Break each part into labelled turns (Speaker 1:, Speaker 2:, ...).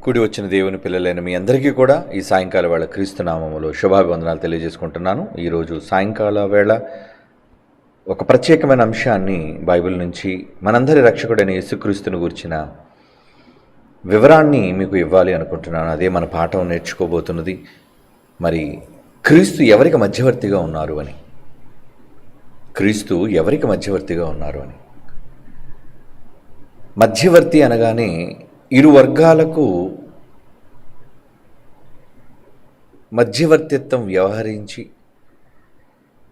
Speaker 1: కూడి వచ్చిన దేవుని పిల్లలైన మీ అందరికీ కూడా ఈ సాయంకాల వేళ క్రీస్తు నామములో శుభాభివందనాలు తెలియజేసుకుంటున్నాను. ఈరోజు సాయంకాల వేళ ఒక ప్రత్యేకమైన అంశాన్ని బైబిల్ నుంచి మనందరి రక్షకుడైన యేసుక్రీస్తుని గురించిన వివరాన్ని మీకు ఇవ్వాలి అనుకుంటున్నాను. అదే మన పాఠం నేర్చుకోబోతున్నది. మరి క్రీస్తు ఎవరికి మధ్యవర్తిగా ఉన్నారు అని. క్రీస్తు ఎవరికి మధ్యవర్తిగా ఉన్నారు అని. మధ్యవర్తి అనగానే ఇరు వర్గాలకు మధ్యవర్తిత్వం వ్యవహరించి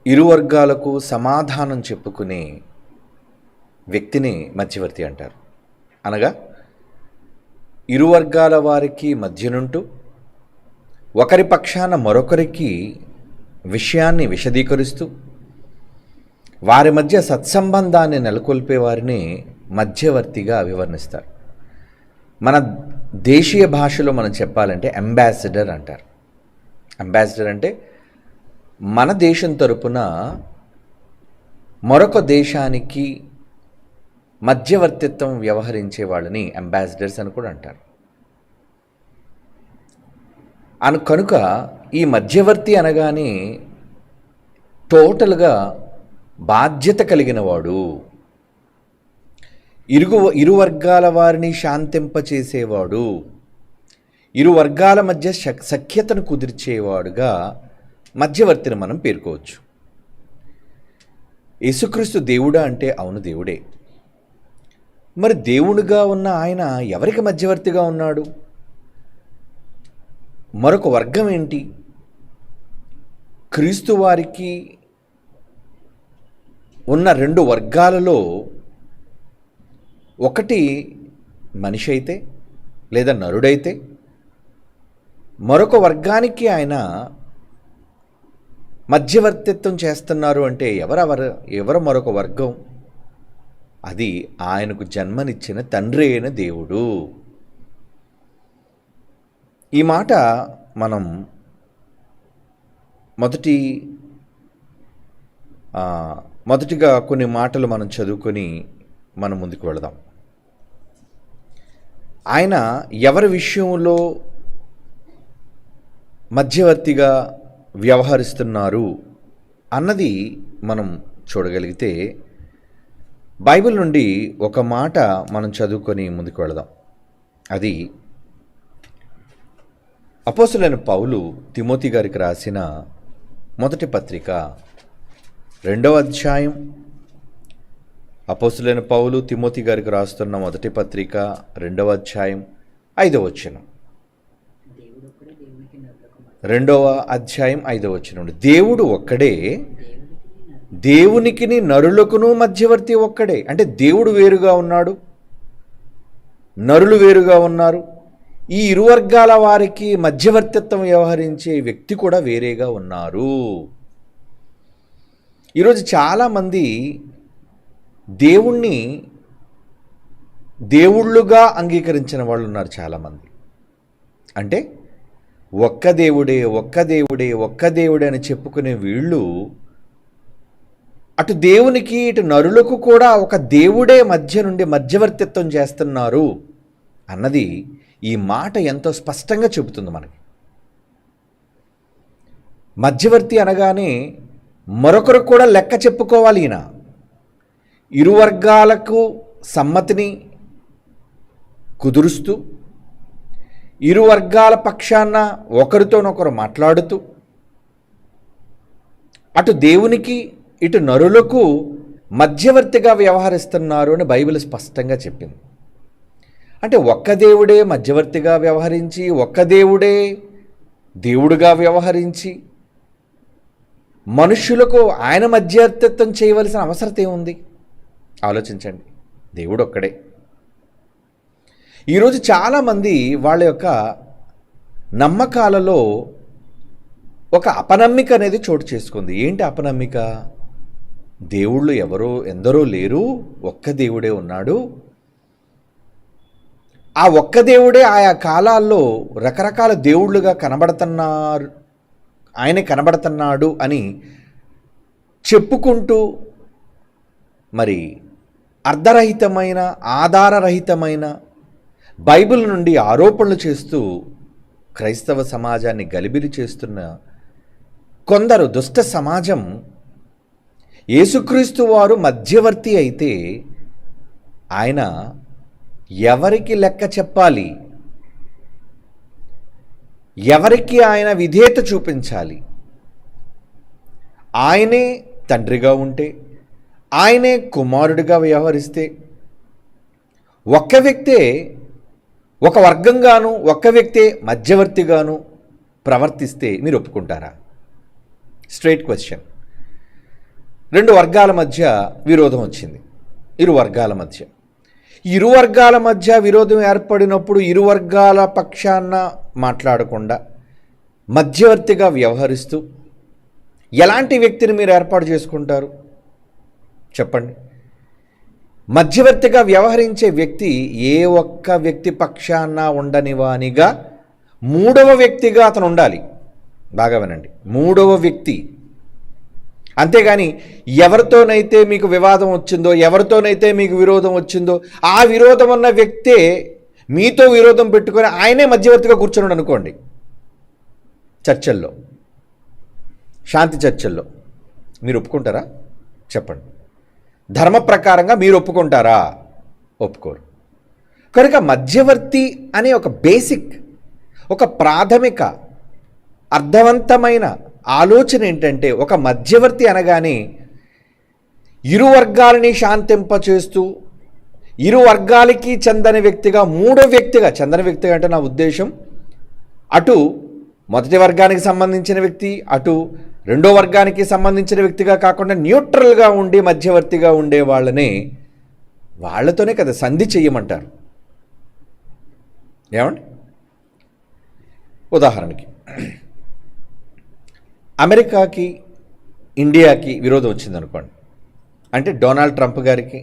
Speaker 1: ఇరు వర్గాలకు సమాధానం చెప్పుకునే వ్యక్తిని మధ్యవర్తి అంటారు. అనగా ఇరు వర్గాల వారికి మధ్యనుంటూ ఒకరి పక్షాన మరొకరికి విషయాన్ని విశదీకరిస్తూ వారి మధ్య సత్సంబంధాన్ని నెలకొల్పే వారిని మధ్యవర్తిగా వివరణిస్తారు. మన దేశీయ భాషలో మనం చెప్పాలంటే అంబాసిడర్ అంటారు. అంబాసిడర్ అంటే మన దేశం తరపున మరొక దేశానికి మధ్యవర్తిత్వం వ్యవహరించే వాళ్ళని అంబాసిడర్స్ అని కూడా అంటారు. కనుక ఈ మధ్యవర్తి అనగానే టోటల్గా బాధ్యత కలిగిన వాడు, ఇరు వర్గాల వారిని శాంతింపచేసేవాడు, ఇరు వర్గాల మధ్య సఖ్యతను కుదిర్చేవాడుగా మధ్యవర్తిని మనం పేర్కోవచ్చు. యేసుక్రీస్తు దేవుడా అంటే అవును దేవుడే. మరి దేవుడుగా ఉన్న ఆయన ఎవరికి మధ్యవర్తిగా ఉన్నాడు? మరొక వర్గం ఏంటి? క్రీస్తు వారికి ఉన్న రెండు వర్గాలలో ఒకటి మనిషి అయితే లేదా నరుడైతే, మరొక వర్గానికి ఆయన మధ్యవర్తిత్వం చేస్తున్నారు అంటే ఎవరు మరొక వర్గం? అది ఆయనకు జన్మనిచ్చిన తండ్రి అయిన దేవుడు. ఈ మాట మనం మొదటిగా కొన్ని మాటలు మనం చదువుకొని మనం ముందుకు వెళదాం. ఆయన ఎవరి విషయంలో మధ్యవర్తిగా వ్యవహరిస్తున్నారు అన్నది మనం చూడగలిగితే బైబిల్ నుండి ఒక మాట మనం చదువుకొని ముందుకు వెళదాం. అది అపోస్తలుడైన పౌలు తిమోతి గారికి రాసిన మొదటి పత్రిక 2వ అధ్యాయం. అపోస్తలుడైన పౌలు తిమోతి గారికి రాస్తున్న మొదటి పత్రిక 2వ అధ్యాయం 5వ వచనం. 2వ అధ్యాయం 5వ వచనం. దేవుడు ఒక్కడే, దేవునికిని నరులకును మధ్యవర్తి ఒక్కడే. అంటే దేవుడు వేరుగా ఉన్నాడు, నరులు వేరుగా ఉన్నారు. ఈ ఇరు వర్గాల వారికి మధ్యవర్తిత్వం వ్యవహరించే వ్యక్తి కూడా వేరేగా ఉన్నారు. ఈరోజు చాలామంది దేవుణ్ణి దేవుళ్ళుగా అంగీకరించిన వాళ్ళు ఉన్నారు చాలామంది. అంటే ఒక్క దేవుడే ఒక్క దేవుడే ఒక్క దేవుడే అని చెప్పుకునే వీళ్ళు అటు దేవునికి ఇటు నరులకు కూడా ఒక దేవుడే మధ్య నుండి మధ్యవర్తిత్వం చేస్తున్నారు అన్నది ఈ మాట ఎంతో స్పష్టంగా చెబుతుంది మనకి. మధ్యవర్తి అనగానే మరొకరు కూడా లెక్క చెప్పుకోవాలి. ఈయన ఇరు వర్గాలకు సమ్మతిని కుదురుస్తూ ఇరు వర్గాల పక్షాన ఒకరితోనొకరు మాట్లాడుతూ అటు దేవునికి ఇటు నరులకు మధ్యవర్తిగా వ్యవహరిస్తున్నారు అని బైబిల్ స్పష్టంగా చెప్పింది. అంటే ఒక్క దేవుడే మధ్యవర్తిగా వ్యవహరించి, ఒక్క దేవుడే దేవుడుగా వ్యవహరించి మనుష్యులకు ఆయన మధ్యవర్తిత్వం చేయవలసిన అవసరం ఏముంది? ఆలోచించండి. దేవుడు ఒక్కడే. ఈరోజు చాలామంది వాళ్ళ యొక్క నమ్మకాలలో ఒక అపనమ్మిక అనేది చోటు చేసుకుంది. ఏంటి అపనమ్మిక? దేవుళ్ళు ఎందరో లేరు, ఒక్క దేవుడే ఉన్నాడు. ఆ ఒక్క దేవుడే ఆయా కాలాల్లో రకరకాల దేవుళ్ళుగా ఆయన కనబడుతున్నాడు అని చెప్పుకుంటూ మరి అర్ధరహితమైన, ఆధారరహితమైన, బైబిల్ నుండి ఆరోపణలు చేస్తూ క్రైస్తవ సమాజాన్ని గలిబిలి చేస్తున్న కొందరు దుష్ట సమాజం యేసుక్రీస్తు వారు మధ్యవర్తి అయితే ఆయన ఎవరికి లెక్క చెప్పాలి, ఎవరికి ఆయన విధేయత చూపించాలి? ఆయనే తండ్రిగా ఉంటే, ఆయనే కుమారుడిగా వ్యవహరిస్తే, ఒక్క వ్యక్తే ఒక వర్గంగాను ఒక్క వ్యక్తే మధ్యవర్తిగాను ప్రవర్తిస్తే మీరు ఒప్పుకుంటారా? Straight question. రెండు వర్గాల మధ్య విరోధం వచ్చింది. ఇరు వర్గాల మధ్య విరోధం ఏర్పడినప్పుడు ఇరు వర్గాల పక్షాన మాట్లాడకుండా మధ్యవర్తిగా వ్యవహరిస్తూ ఎలాంటి వ్యక్తిని మీరు ఏర్పాటు చేసుకుంటారు చెప్పండి? మధ్యవర్తిగా వ్యవహరించే వ్యక్తి ఏ ఒక్క వ్యక్తి పక్షాన ఉండనివానిగా మూడవ వ్యక్తిగా అతను ఉండాలి. బాగా వినండి, మూడవ వ్యక్తి. అంతేగాని ఎవరితోనైతే మీకు వివాదం వచ్చిందో, ఎవరితోనైతే మీకు విరోధం వచ్చిందో ఆ విరోధం ఉన్న వ్యక్తే మీతో విరోధం పెట్టుకొని ఆయనే మధ్యవర్తిగా కూర్చున్నాడు అనుకోండి, చర్చల్లో, శాంతి చర్చల్లో, మీరు ఒప్పుకుంటారా చెప్పండి? ధర్మ ప్రకారంగా మీరు ఒప్పుకుంటారా? ఒప్పుకోరు. కనుక మధ్యవర్తి అనే ఒక బేసిక్, ఒక ప్రాథమిక అర్థవంతమైన ఆలోచన ఏంటంటే, ఒక మధ్యవర్తి అనగానే ఇరు వర్గాలని శాంతింపచేస్తూ ఇరు వర్గాలకి చెందని వ్యక్తిగా, మూడో వ్యక్తిగా, చెందని వ్యక్తిగా అంటే నా ఉద్దేశం అటు మొదటి వర్గానికి సంబంధించిన వ్యక్తి, అటు రెండో వర్గానికి సంబంధించిన వ్యక్తిగా కాకుండా న్యూట్రల్గా ఉండి మధ్యవర్తిగా ఉండే వాళ్ళని, వాళ్ళతోనే కదా సంధి చెయ్యమంటారు. ఏమండి? ఉదాహరణకి అమెరికాకి ఇండియాకి విరోధం వచ్చిందనుకోండి, అంటే డొనాల్డ్ ట్రంప్ గారికి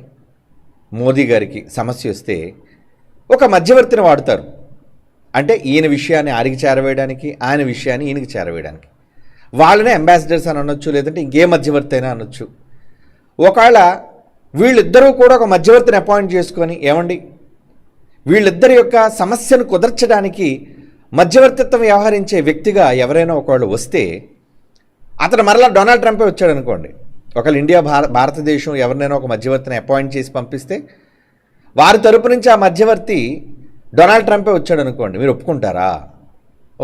Speaker 1: మోదీ గారికి సమస్య వస్తే ఒక మధ్యవర్తిని వాడతారు. అంటే ఈయన విషయాన్ని ఆరికి చేరవేయడానికి, ఆయన విషయాన్ని ఈయనకి చేరవేయడానికి. వాళ్ళనే అంబాసిడర్స్ అని అనొచ్చు, లేదంటే ఇంకే మధ్యవర్తి అయినా అనొచ్చు. ఒకవేళ వీళ్ళిద్దరూ కూడా ఒక మధ్యవర్తిని అపాయింట్ చేసుకొని, ఏమండి వీళ్ళిద్దరి యొక్క సమస్యను కుదర్చడానికి మధ్యవర్తిత్వం వ్యవహరించే వ్యక్తిగా ఎవరైనా ఒకవేళ వస్తే, అతను మరలా డొనాల్డ్ ట్రంపే వచ్చాడు అనుకోండి. ఒకవేళ ఇండియా భారతదేశం ఎవరినైనా ఒక మధ్యవర్తిని అపాయింట్ చేసి పంపిస్తే వారి తరపు నుంచి ఆ మధ్యవర్తి డొనాల్డ్ ట్రంపే వచ్చాడు అనుకోండి, మీరు ఒప్పుకుంటారా?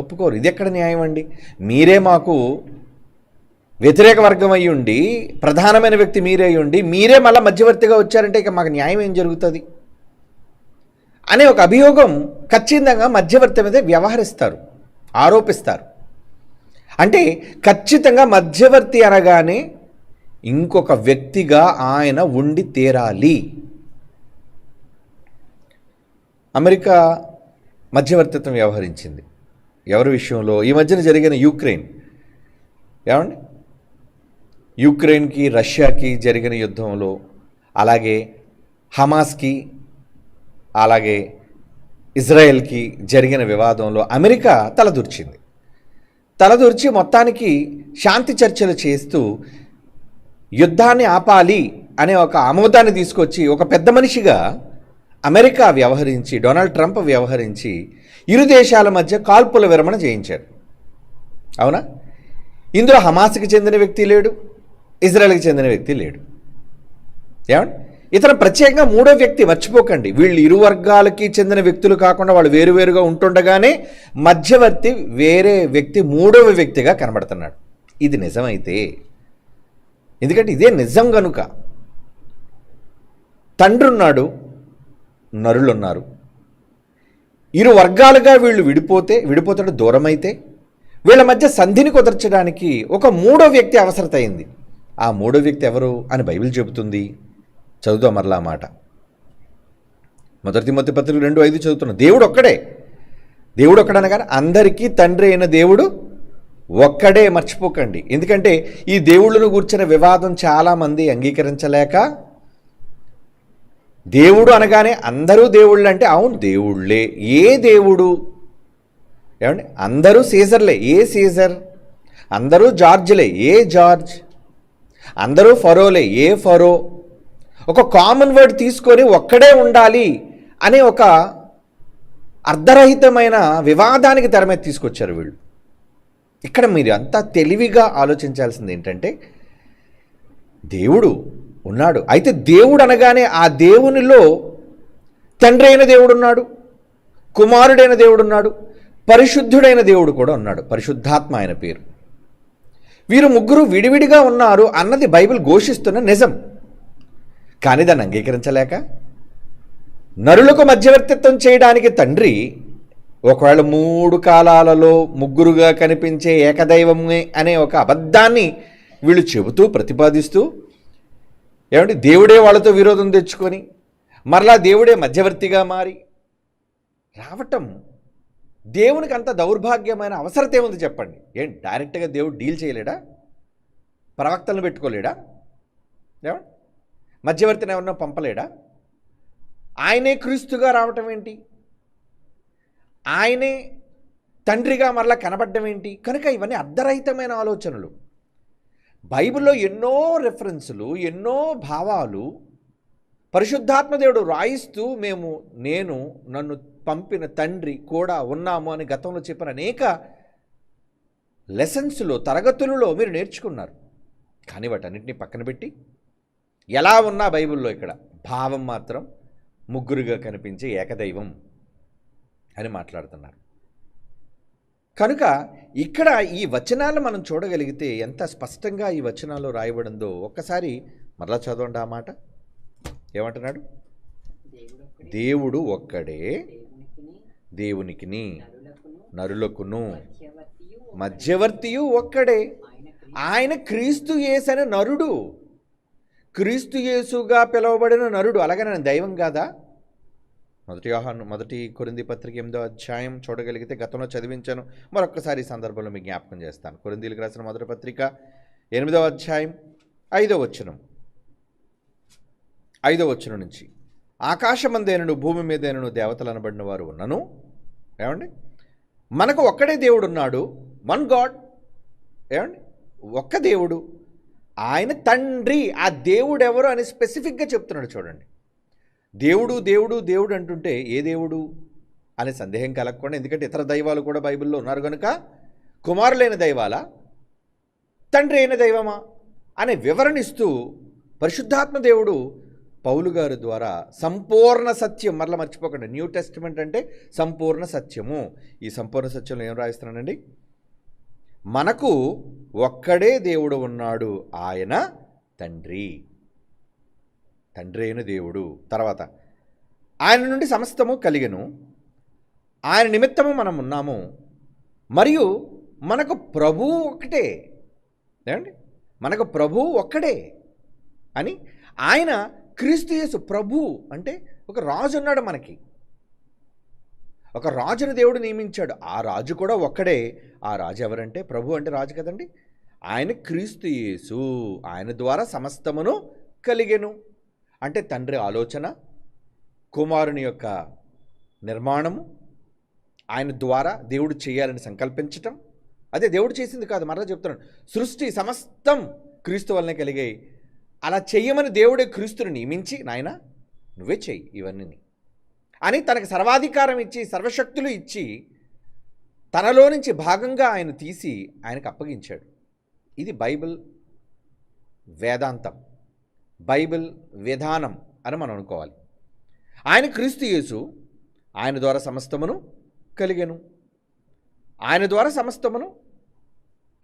Speaker 1: ఒప్పుకోరు. ఇది ఎక్కడ న్యాయం అండి? మీరే మాకు వ్యతిరేక వర్గం అయ్యి ఉండి, ప్రధానమైన వ్యక్తి మీరే అయ్యి ఉండి, మీరే మళ్ళీ మధ్యవర్తిగా వచ్చారంటే ఇక మాకు న్యాయం ఏం జరుగుతుంది అనే ఒక అభియోగం ఖచ్చితంగా మధ్యవర్తి మీద వ్యవహరిస్తారు, ఆరోపిస్తారు. అంటే ఖచ్చితంగా మధ్యవర్తి అనగానే ఇంకొక వ్యక్తిగా ఆయన ఉండి తీరాలి. అమెరికా మధ్యవర్తిత్వం వ్యవహరించింది ఎవరి విషయంలో? ఈ మధ్యన జరిగిన యుక్రెయిన్, ఏమండి యుక్రెయిన్కి రష్యాకి జరిగిన యుద్ధంలో, అలాగే హమాస్కి అలాగే ఇజ్రాయెల్కి జరిగిన వివాదంలో అమెరికా తలదూర్చి మొత్తానికి శాంతి చర్చలు చేస్తూ యుద్ధాన్ని ఆపాలి అనే ఒక ఆమోదాన్ని తీసుకొచ్చి ఒక పెద్ద మనిషిగా అమెరికా వ్యవహరించి, డొనాల్డ్ ట్రంప్ వ్యవహరించి ఇరు దేశాల మధ్య కాల్పుల విరమణ చేయించాడు. అవునా? ఇందులో హమాస్కి చెందిన వ్యక్తి లేడు, ఇజ్రాయెల్కి చెందిన వ్యక్తి లేడు. ఏమండి? ఇతను ప్రత్యేకంగా మూడో వ్యక్తి, మర్చిపోకండి. వీళ్ళు ఇరు వర్గాలకి చెందిన వ్యక్తులు కాకుండా వాళ్ళు వేరువేరుగా ఉంటుండగానే మధ్యవర్తి వేరే వ్యక్తి మూడవ వ్యక్తిగా కనబడుతున్నాడు. ఇది నిజమైతే, ఎందుకంటే ఇదే నిజం కనుక, తండ్రి ఉన్నాడు, నరులున్నారు, ఇరు వర్గాలుగా వీళ్ళు విడిపోతాడు దూరమైతే వీళ్ళ మధ్య సంధిని కుదర్చడానికి ఒక మూడో వ్యక్తి అవసరత అయింది. ఆ మూడో వ్యక్తి ఎవరు అని బైబిల్ చెబుతుంది. చదువుతాం మరలా మాట. 1 తిమోతి పత్రిక 2:5 చదువుతున్నాం. దేవుడు ఒక్కడనగానే అందరికీ తండ్రి అయిన దేవుడు ఒక్కడే, మర్చిపోకండి. ఎందుకంటే ఈ దేవుళ్ళను గూర్చిన వివాదం చాలామంది అంగీకరించలేక, దేవుడు అనగానే అందరూ దేవుళ్ళు అంటే, అవును దేవుళ్ళే, ఏ దేవుడు? ఏమండి? అందరూ సీజర్లే, ఏ సీజర్? అందరూ జార్జ్లే, ఏ జార్జ్? అందరూ ఫరోలే, ఏ ఫరో? ఒక కామన్ వర్డ్ తీసుకొని ఒక్కడే ఉండాలి అనే ఒక అర్ధరహితమైన వివాదానికి తెర మీద తీసుకొచ్చారు వీళ్ళు. ఇక్కడ మీరు అంతా తెలివిగా ఆలోచించాల్సింది ఏంటంటే, దేవుడు ఉన్నాడు. అయితే దేవుడు అనగానే ఆ దేవునిలో తండ్రి అయిన దేవుడు ఉన్నాడు, కుమారుడైన దేవుడు ఉన్నాడు, పరిశుద్ధుడైన దేవుడు కూడా ఉన్నాడు. పరిశుద్ధాత్మ ఆయన పేరు. వీరు ముగ్గురు విడివిడిగా ఉన్నారు అన్నది బైబిల్ ఘోషిస్తున్న నిజం. కానీ దాన్ని అంగీకరించలేక నరులకు మధ్యవర్తిత్వం చేయడానికి తండ్రి ఒకవేళ 3 కాలాలలో ముగ్గురుగా కనిపించే ఏకదైవమే అనే ఒక అబద్ధాన్ని వీళ్ళు చెబుతూ ప్రతిపాదిస్తూ, ఏమంటే దేవుడే వాళ్ళతో విరోధం తెచ్చుకొని మరలా దేవుడే మధ్యవర్తిగా మారి రావటం దేవునికి అంత దౌర్భాగ్యమైన అవసరత ఏముంది చెప్పండి? డైరెక్ట్గా దేవుడు డీల్ చేయలేడా? ప్రవక్తలను పెట్టుకోలేడా? ఏమండి మధ్యవర్తిని ఎవరన్నా పంపలేడా? ఆయనే క్రీస్తుగా రావటం ఏంటి? ఆయనే తండ్రిగా మరలా కనబడడం ఏంటి? కనుక ఇవన్నీ అర్ధరహితమైన ఆలోచనలు. బైబిల్లో ఎన్నో రెఫరెన్సులు, ఎన్నో భావాలు పరిశుద్ధాత్మ దేవుడు రాయిస్తూ నేను నన్ను పంపిన తండ్రి కూడా ఉన్నాము అని గతంలో చెప్పిన అనేక లెసన్స్లో, తరగతులలో మీరు నేర్చుకున్నారు. కానీ వాటన్నిటిని పక్కన పెట్టి ఎలా ఉన్నా బైబిల్లో ఇక్కడ భావం మాత్రం ముగ్గురుగా కనిపించే ఏకదైవం అని మాట్లాడుతున్నారు. కనుక ఇక్కడ ఈ వచనాలు మనం చూడగలిగితే ఎంత స్పష్టంగా ఈ వచనాల్లో రాయబడిందో ఒక్కసారి మరలా చదవండి ఆ మాట. ఏమంటున్నాడు? దేవుడు ఒక్కడే, దేవునికిని నరులకును మధ్యవర్తియు ఒక్కడే, ఆయన క్రీస్తు యేసు అనే నరుడు. క్రీస్తు యేసుగా పిలువబడిన నరుడు. అలాగే నేను దైవం కాదా? మొదటి కొరింథీ పత్రిక 8వ అధ్యాయం చూడగలిగితే గతంలో చదివించాను, మరొక్కసారి ఈ సందర్భంలో మీకు జ్ఞాపకం చేస్తాను. కొరింథీలకు రాసిన మొదటి పత్రిక 8వ అధ్యాయం 5వ వచనం నుంచి, ఆకాశమందేనను భూమి మీదేనను దేవతలు అనబడిన వారు ఉన్నను, ఏమండి మనకు ఒక్కడే దేవుడు ఉన్నాడు, వన్ గాడ్. ఏమండి ఒక్క దేవుడు, ఆయన తండ్రి. ఆ దేవుడు ఎవరు అని స్పెసిఫిక్గా చెప్తున్నాడు. చూడండి, దేవుడు దేవుడు దేవుడు అంటుంటే ఏ దేవుడు అనే సందేహం కలగకుండా, ఎందుకంటే ఇతర దైవాలు కూడా బైబిల్లో ఉన్నారు కనుక కుమారులైన దైవాలా, తండ్రి అయిన దైవమా అనే వివరణిస్తూ పరిశుద్ధాత్మ దేవుడు పౌలు గారి ద్వారా సంపూర్ణ సత్యం, మరలా మర్చిపోకండి, న్యూ టెస్టిమెంట్ అంటే సంపూర్ణ సత్యము. ఈ సంపూర్ణ సత్యంలో ఏం రాయిస్తున్నానండి? మనకు ఒక్కడే దేవుడు ఉన్నాడు, ఆయన తండ్రి, తండ్రి అయిన దేవుడు. తర్వాత ఆయన నుండి సమస్తము కలిగెను, ఆయన నిమిత్తము మనం ఉన్నాము, మరియు మనకు ప్రభువు ఒకటే. ఏమండి మనకు ప్రభువు ఒక్కడే అని, ఆయన క్రీస్తు యేసు. ప్రభు అంటే ఒక రాజు ఉన్నాడు మనకి, ఒక రాజును దేవుడు నియమించాడు. ఆ రాజు కూడా ఒక్కడే. ఆ రాజు ఎవరంటే ప్రభు అంటే రాజు కదండి. ఆయన క్రీస్తు యేసు, ఆయన ద్వారా సమస్తమును కలిగెను. అంటే తండ్రి ఆలోచన, కుమారుని యొక్క నిర్మాణము, ఆయన ద్వారా దేవుడు చేయాలని సంకల్పించటం, అదే దేవుడు చేసింది కాదు. మరలా చెప్తున్నాను, సృష్టి సమస్తం క్రీస్తు వల్లనే కలిగాయి. అలా చెయ్యమని దేవుడే క్రీస్తుని నియమించి, నాయన నువ్వే చెయ్యి ఇవన్నీ అని తనకు సర్వాధికారం ఇచ్చి, సర్వశక్తులు ఇచ్చి, తనలో నుంచి భాగంగా ఆయన తీసి ఆయనకు అప్పగించాడు. ఇది బైబిల్ వేదాంతం, బైబిల్ విధానం అని మనం అనుకోవాలి. ఆయన క్రీస్తు యేసు, ఆయన ద్వారా సమస్తమును కలిగెను, ఆయన ద్వారా సమస్తమును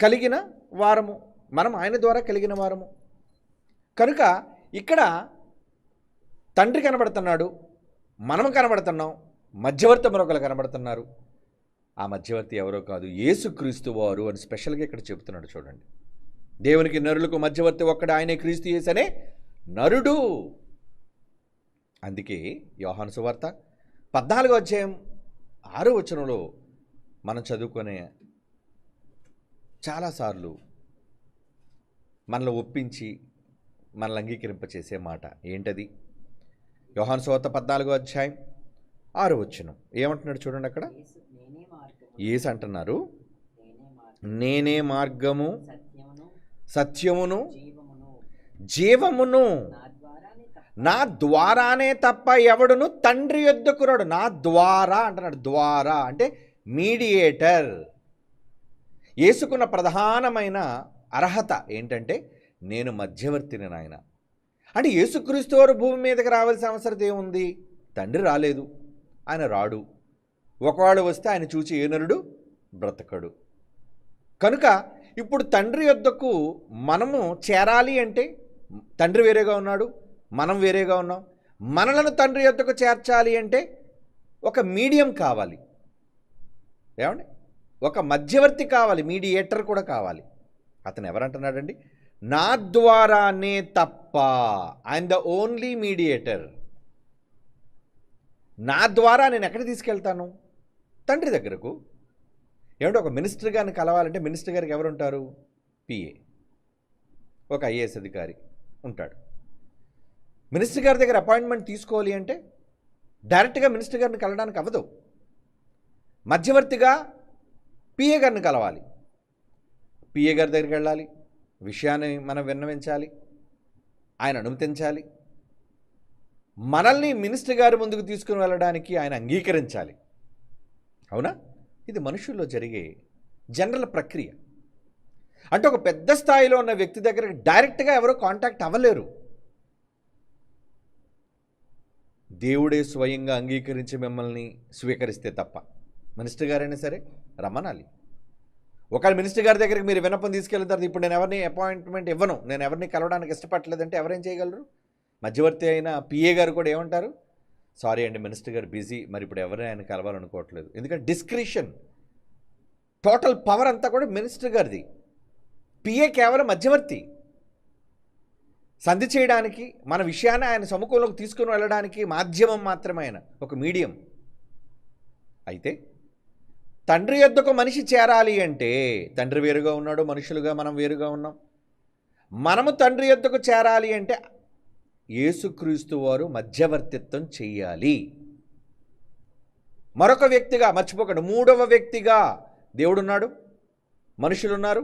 Speaker 1: కలిగిన వారము, మనం ఆయన ద్వారా కలిగిన వారము. కనుక ఇక్కడ తండ్రి కనబడుతున్నాడు, మనం కనబడుతున్నాం, మధ్యవర్తి మరొకరు కనబడుతున్నారు. ఆ మధ్యవర్తి ఎవరో కాదు, యేసుక్రీస్తు వారు అని స్పెషల్గా ఇక్కడ చెబుతున్నాడు. చూడండి, దేవునికి నరులకు మధ్యవర్తి ఒక్కడే, ఆయనే క్రీస్తు యేసు అనే నరుడు. అందుకే యోహాను సువార్త 14వ అధ్యాయం 6వ వచనంలో మనం చదువుకునే చాలాసార్లు మనల్ని ఒప్పించి మనల్ని అంగీకరింపచేసే మాట ఏంటది? యోహాను సువార్త 14వ అధ్యాయం 6వ వచనం ఏమంటున్నాడు చూడండి. అక్కడ యేసు అంటున్నారు, నేనే మార్గము సత్యమును జీవమును, నా ద్వారానే తప్ప ఎవడును తండ్రి యొద్దకు రాడు. నా ద్వారా అంటున్నాడు. ద్వారా అంటే మీడియేటర్. యేసుకున్న ప్రధానమైన అర్హత ఏంటంటే నేను మధ్యవర్తిని నాయన. అంటే యేసుక్రీస్తు వారు భూమి మీదకి రావాల్సిన అవసరం ఏముంది? తండ్రి రాలేదు, ఆయన రాడు. ఒకవేళ వస్తే ఆయన చూచి ఏ నరుడు బ్రతకడు. కనుక ఇప్పుడు తండ్రి యొద్దకు మనము చేరాలి అంటే తండ్రి వేరేగా ఉన్నాడు, మనం వేరేగా ఉన్నాం. మనలను తండ్రి యొద్దకు చేర్చాలి అంటే ఒక మీడియం కావాలి. ఏమండి? ఒక మధ్యవర్తి కావాలి, మీడియేటర్ కూడా కావాలి. అతను ఎవరంటున్నాడండి? నా ద్వారానే తప్ప, ఐఎమ్ ద ఓన్లీ మీడియేటర్. నా ద్వారా నేను ఎక్కడ తీసుకెళ్తాను? తండ్రి దగ్గరకు. ఏమంటే ఒక మినిస్టర్ గారిని కలవాలంటే మినిస్టర్ గారికి ఎవరు ఉంటారు? పిఏ, ఒక ఐఏఎస్ అధికారి ఉంటాడు. మినిస్టర్ గారి దగ్గర అపాయింట్మెంట్ తీసుకోవాలి అంటే డైరెక్ట్గా మినిస్టర్ గారిని కలవడానికి అవ్వదు. మధ్యవర్తిగా పిఏ గారిని కలవాలి. పిఏ గారి దగ్గరికి వెళ్ళాలి, విషయాన్ని మనం విన్నవించాలి, ఆయన అనుమతించాలి, మనల్ని మినిస్టర్ గారి ముందుకు తీసుకుని వెళ్ళడానికి ఆయన అంగీకరించాలి. అవునా? ఇది మనుషుల్లో జరిగే జనరల్ ప్రక్రియ. అంటే ఒక పెద్ద స్థాయిలో ఉన్న వ్యక్తి దగ్గరికి డైరెక్ట్గా ఎవరో కాంటాక్ట్ అవ్వలేరు. దేవుడే స్వయంగా అంగీకరించి మిమ్మల్ని స్వీకరిస్తే తప్ప. మినిస్టర్ గారైనా సరే రమ్మనాలి. ఒకవేళ మినిస్టర్ గారి దగ్గరికి మీరు విన్నపం తీసుకెళ్ళిన తర్వాత ఇప్పుడు నేను ఎవరిని అపాయింట్మెంట్ ఇవ్వను, నేను ఎవరిని కలవడానికి ఇష్టపడలేదంటే ఎవరేం చేయగలరు? మధ్యవర్తి అయిన పిఏ గారు కూడా ఏమంటారు? సారీ అండి, మినిస్టర్ గారు బిజీ, మరి ఇప్పుడు ఎవరైనా ఆయన కలవాలనుకోవట్లేదు. ఎందుకంటే డిస్క్రిషన్, టోటల్ పవర్ అంతా కూడా మినిస్టర్ గారిది. పిఏ కేవలం మధ్యవర్తి, సంధి చేయడానికి, మన విషయాన్ని ఆయన సముఖంలోకి తీసుకుని వెళ్ళడానికి మాధ్యమం మాత్రమే, ఆయన ఒక మీడియం. అయితే తండ్రి యొద్దకు మనిషి చేరాలి అంటే తండ్రి వేరుగా ఉన్నాడు, మనుషులుగా మనం వేరుగా ఉన్నాం. మనము తండ్రి యొద్దకు చేరాలి అంటే యేసుక్రీస్తు వారు మధ్యవర్తిత్వం చెయ్యాలి. మరొక వ్యక్తిగా మర్చిపోకండి, మూడవ వ్యక్తిగా దేవుడున్నాడు, మనుషులున్నారు.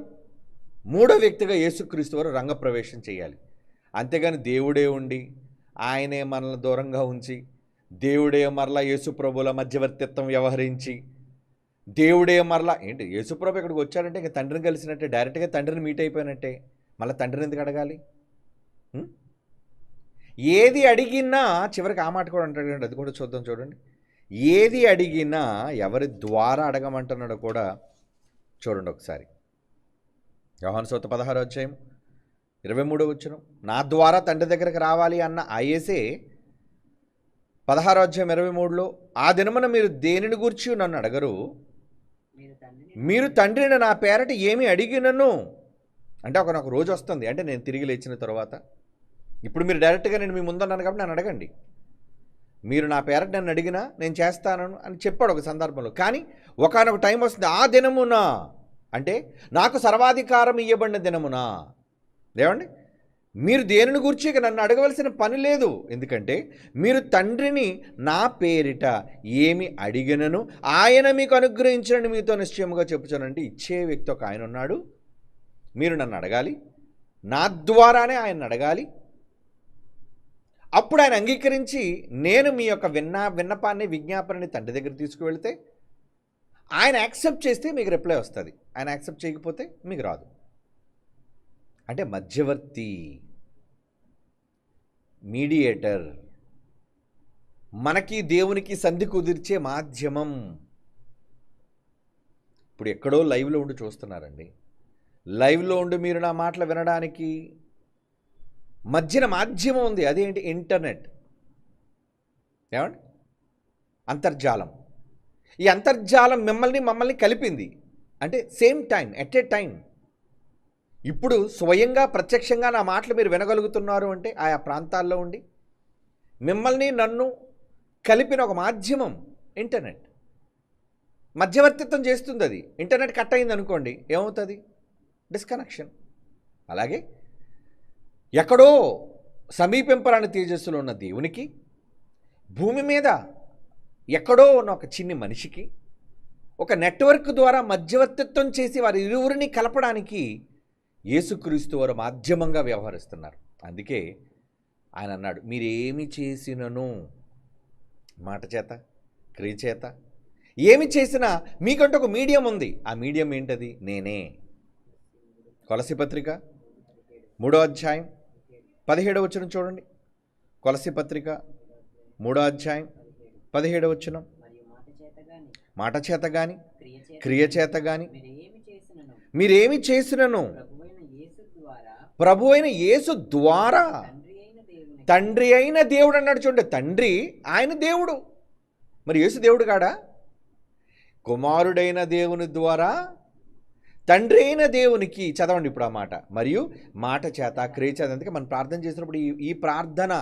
Speaker 1: మూడవ వ్యక్తిగా యేసుక్రీస్తు వారు రంగప్రవేశం చేయాలి. అంతేగాని దేవుడే ఉండి ఆయనే మనల్ని దూరంగా ఉంచి, దేవుడే మరలా యేసుప్రభుల మధ్యవర్తిత్వం వ్యవహరించి, దేవుడే మరలా ఏంటి యేసుప్రభు ఇక్కడికి వచ్చాడంటే ఇంకా తండ్రిని కలిసినట్టే, డైరెక్ట్గా తండ్రిని మీట్ అయిపోయినట్టే. మళ్ళీ తండ్రిని ఎందుకు అడగాలి? ఏది అడిగినా చివరికి ఆ మాట కూడా అంటాడు, అది కూడా చూద్దాం చూడండి. ఏది అడిగినా ఎవరి ద్వారా అడగమంటున్నాడో కూడా చూడండి ఒకసారి. యోహాను సువార్త 16వ అధ్యాయం 23వ వచనం. నా ద్వారా తండ్రి దగ్గరకు రావాలి అన్న ఐఏసే 16వ అధ్యాయం 23లో, ఆ దినమున మీరు దేనిని గూర్చి నన్ను అడగరు, మీరు తండ్రిని నా పేరట ఏమి అడిగినను. అంటే ఒక రోజు వస్తుంది, అంటే నేను తిరిగి లేచిన తర్వాత. ఇప్పుడు మీరు డైరెక్ట్గా నేను మీ ముందున్నాను కాబట్టి నన్ను అడగండి. మీరు నా పేరట నన్ను అడిగినా నేను చేస్తాను అని చెప్పాడు ఒక సందర్భంలో. కానీ ఒకానొక టైం వస్తుంది, ఆ దినమున అంటే నాకు సర్వాధికారం ఇవ్వబడిన దినమున. ఏమండి? మీరు దేనిని గురించి నన్ను అడగవలసిన పని లేదు. ఎందుకంటే మీరు తండ్రిని నా పేరిట ఏమి అడిగినను ఆయన మీకు అనుగ్రహించండి మీతో నిశ్చయముగా చెప్పుచానంటే ఇచ్చే వ్యక్తి ఒక ఆయన ఉన్నాడు. మీరు నన్ను అడగాలి, నా ద్వారానే ఆయన అడగాలి. అప్పుడు ఆయన అంగీకరించి నేను మీ యొక్క విన్నపాన్ని విజ్ఞాపనని తండ్రి దగ్గర తీసుకువెళ్తే ఆయన యాక్సెప్ట్ చేస్తే మీకు రిప్లై వస్తుంది, ఆయన యాక్సెప్ట్ చేయకపోతే మీకు రాదు. అంటే మధ్యవర్తి, మీడియేటర్, మనకి దేవునికి సంధి కుదిర్చే మాధ్యమం. ఇప్పుడు ఎక్కడో లైవ్లో ఉండి చూస్తున్నారండి. లైవ్లో ఉండి మీరు నా మాటలు వినడానికి మధ్యన మాధ్యమం ఉంది, అదేంటి? ఇంటర్నెట్. ఏమండి? అంతర్జాలం. ఈ అంతర్జాలం మమ్మల్ని కలిపింది. అంటే same time, at a time. ఇప్పుడు స్వయంగా ప్రత్యక్షంగా నా మాటలు మీరు వినగలుగుతున్నారు అంటే ఆయా ప్రాంతాల్లో ఉండి మిమ్మల్ని నన్ను కలిపిన ఒక మాధ్యమం ఇంటర్నెట్. మధ్యవర్తిత్వం చేస్తుంది అది. ఇంటర్నెట్ కట్ అయింది అనుకోండి, ఏమవుతుంది? డిస్కనెక్షన్. అలాగే ఎక్కడో సమీపింపరాని తేజస్సులో ఉన్న దేవునికి భూమి మీద ఎక్కడో ఉన్న ఒక చిన్ని మనిషికి ఒక నెట్వర్క్ ద్వారా మధ్యవర్తిత్వం చేసి వారి ఇరువురిని కలపడానికి యేసుక్రీస్తు వారు మాధ్యమంగా వ్యవహరిస్తున్నారు. అందుకే ఆయన అన్నాడు, మీరేమి చేసినను మాట చేత క్రియ చేత ఏమి చేసినా మీకంటూ ఒక మీడియం ఉంది. ఆ మీడియం ఏంటది? నేనే. కొలస్సీ పత్రిక 3వ అధ్యాయం 17వ వచనం చూడండి. కొలస్సీ పత్రిక 3వ అధ్యాయం 17వ వచనం. మాట చేత గాని క్రియ చేత గాని మీరేమి చేసినను ప్రభు అయిన యేసు ద్వారా తండ్రి అయిన దేవుడు అన్నాడు. చూడండి, తండ్రి ఆయన దేవుడు. మరి యేసు దేవుడు కాడా? కుమారుడైన దేవుని ద్వారా తండ్రి అయిన దేవునికి, చదవండి ఇప్పుడు ఆ మాట, మరియు మాట చేత క్రియ చేత. అందుకే మనం ప్రార్థన చేసినప్పుడు ఈ ప్రార్థన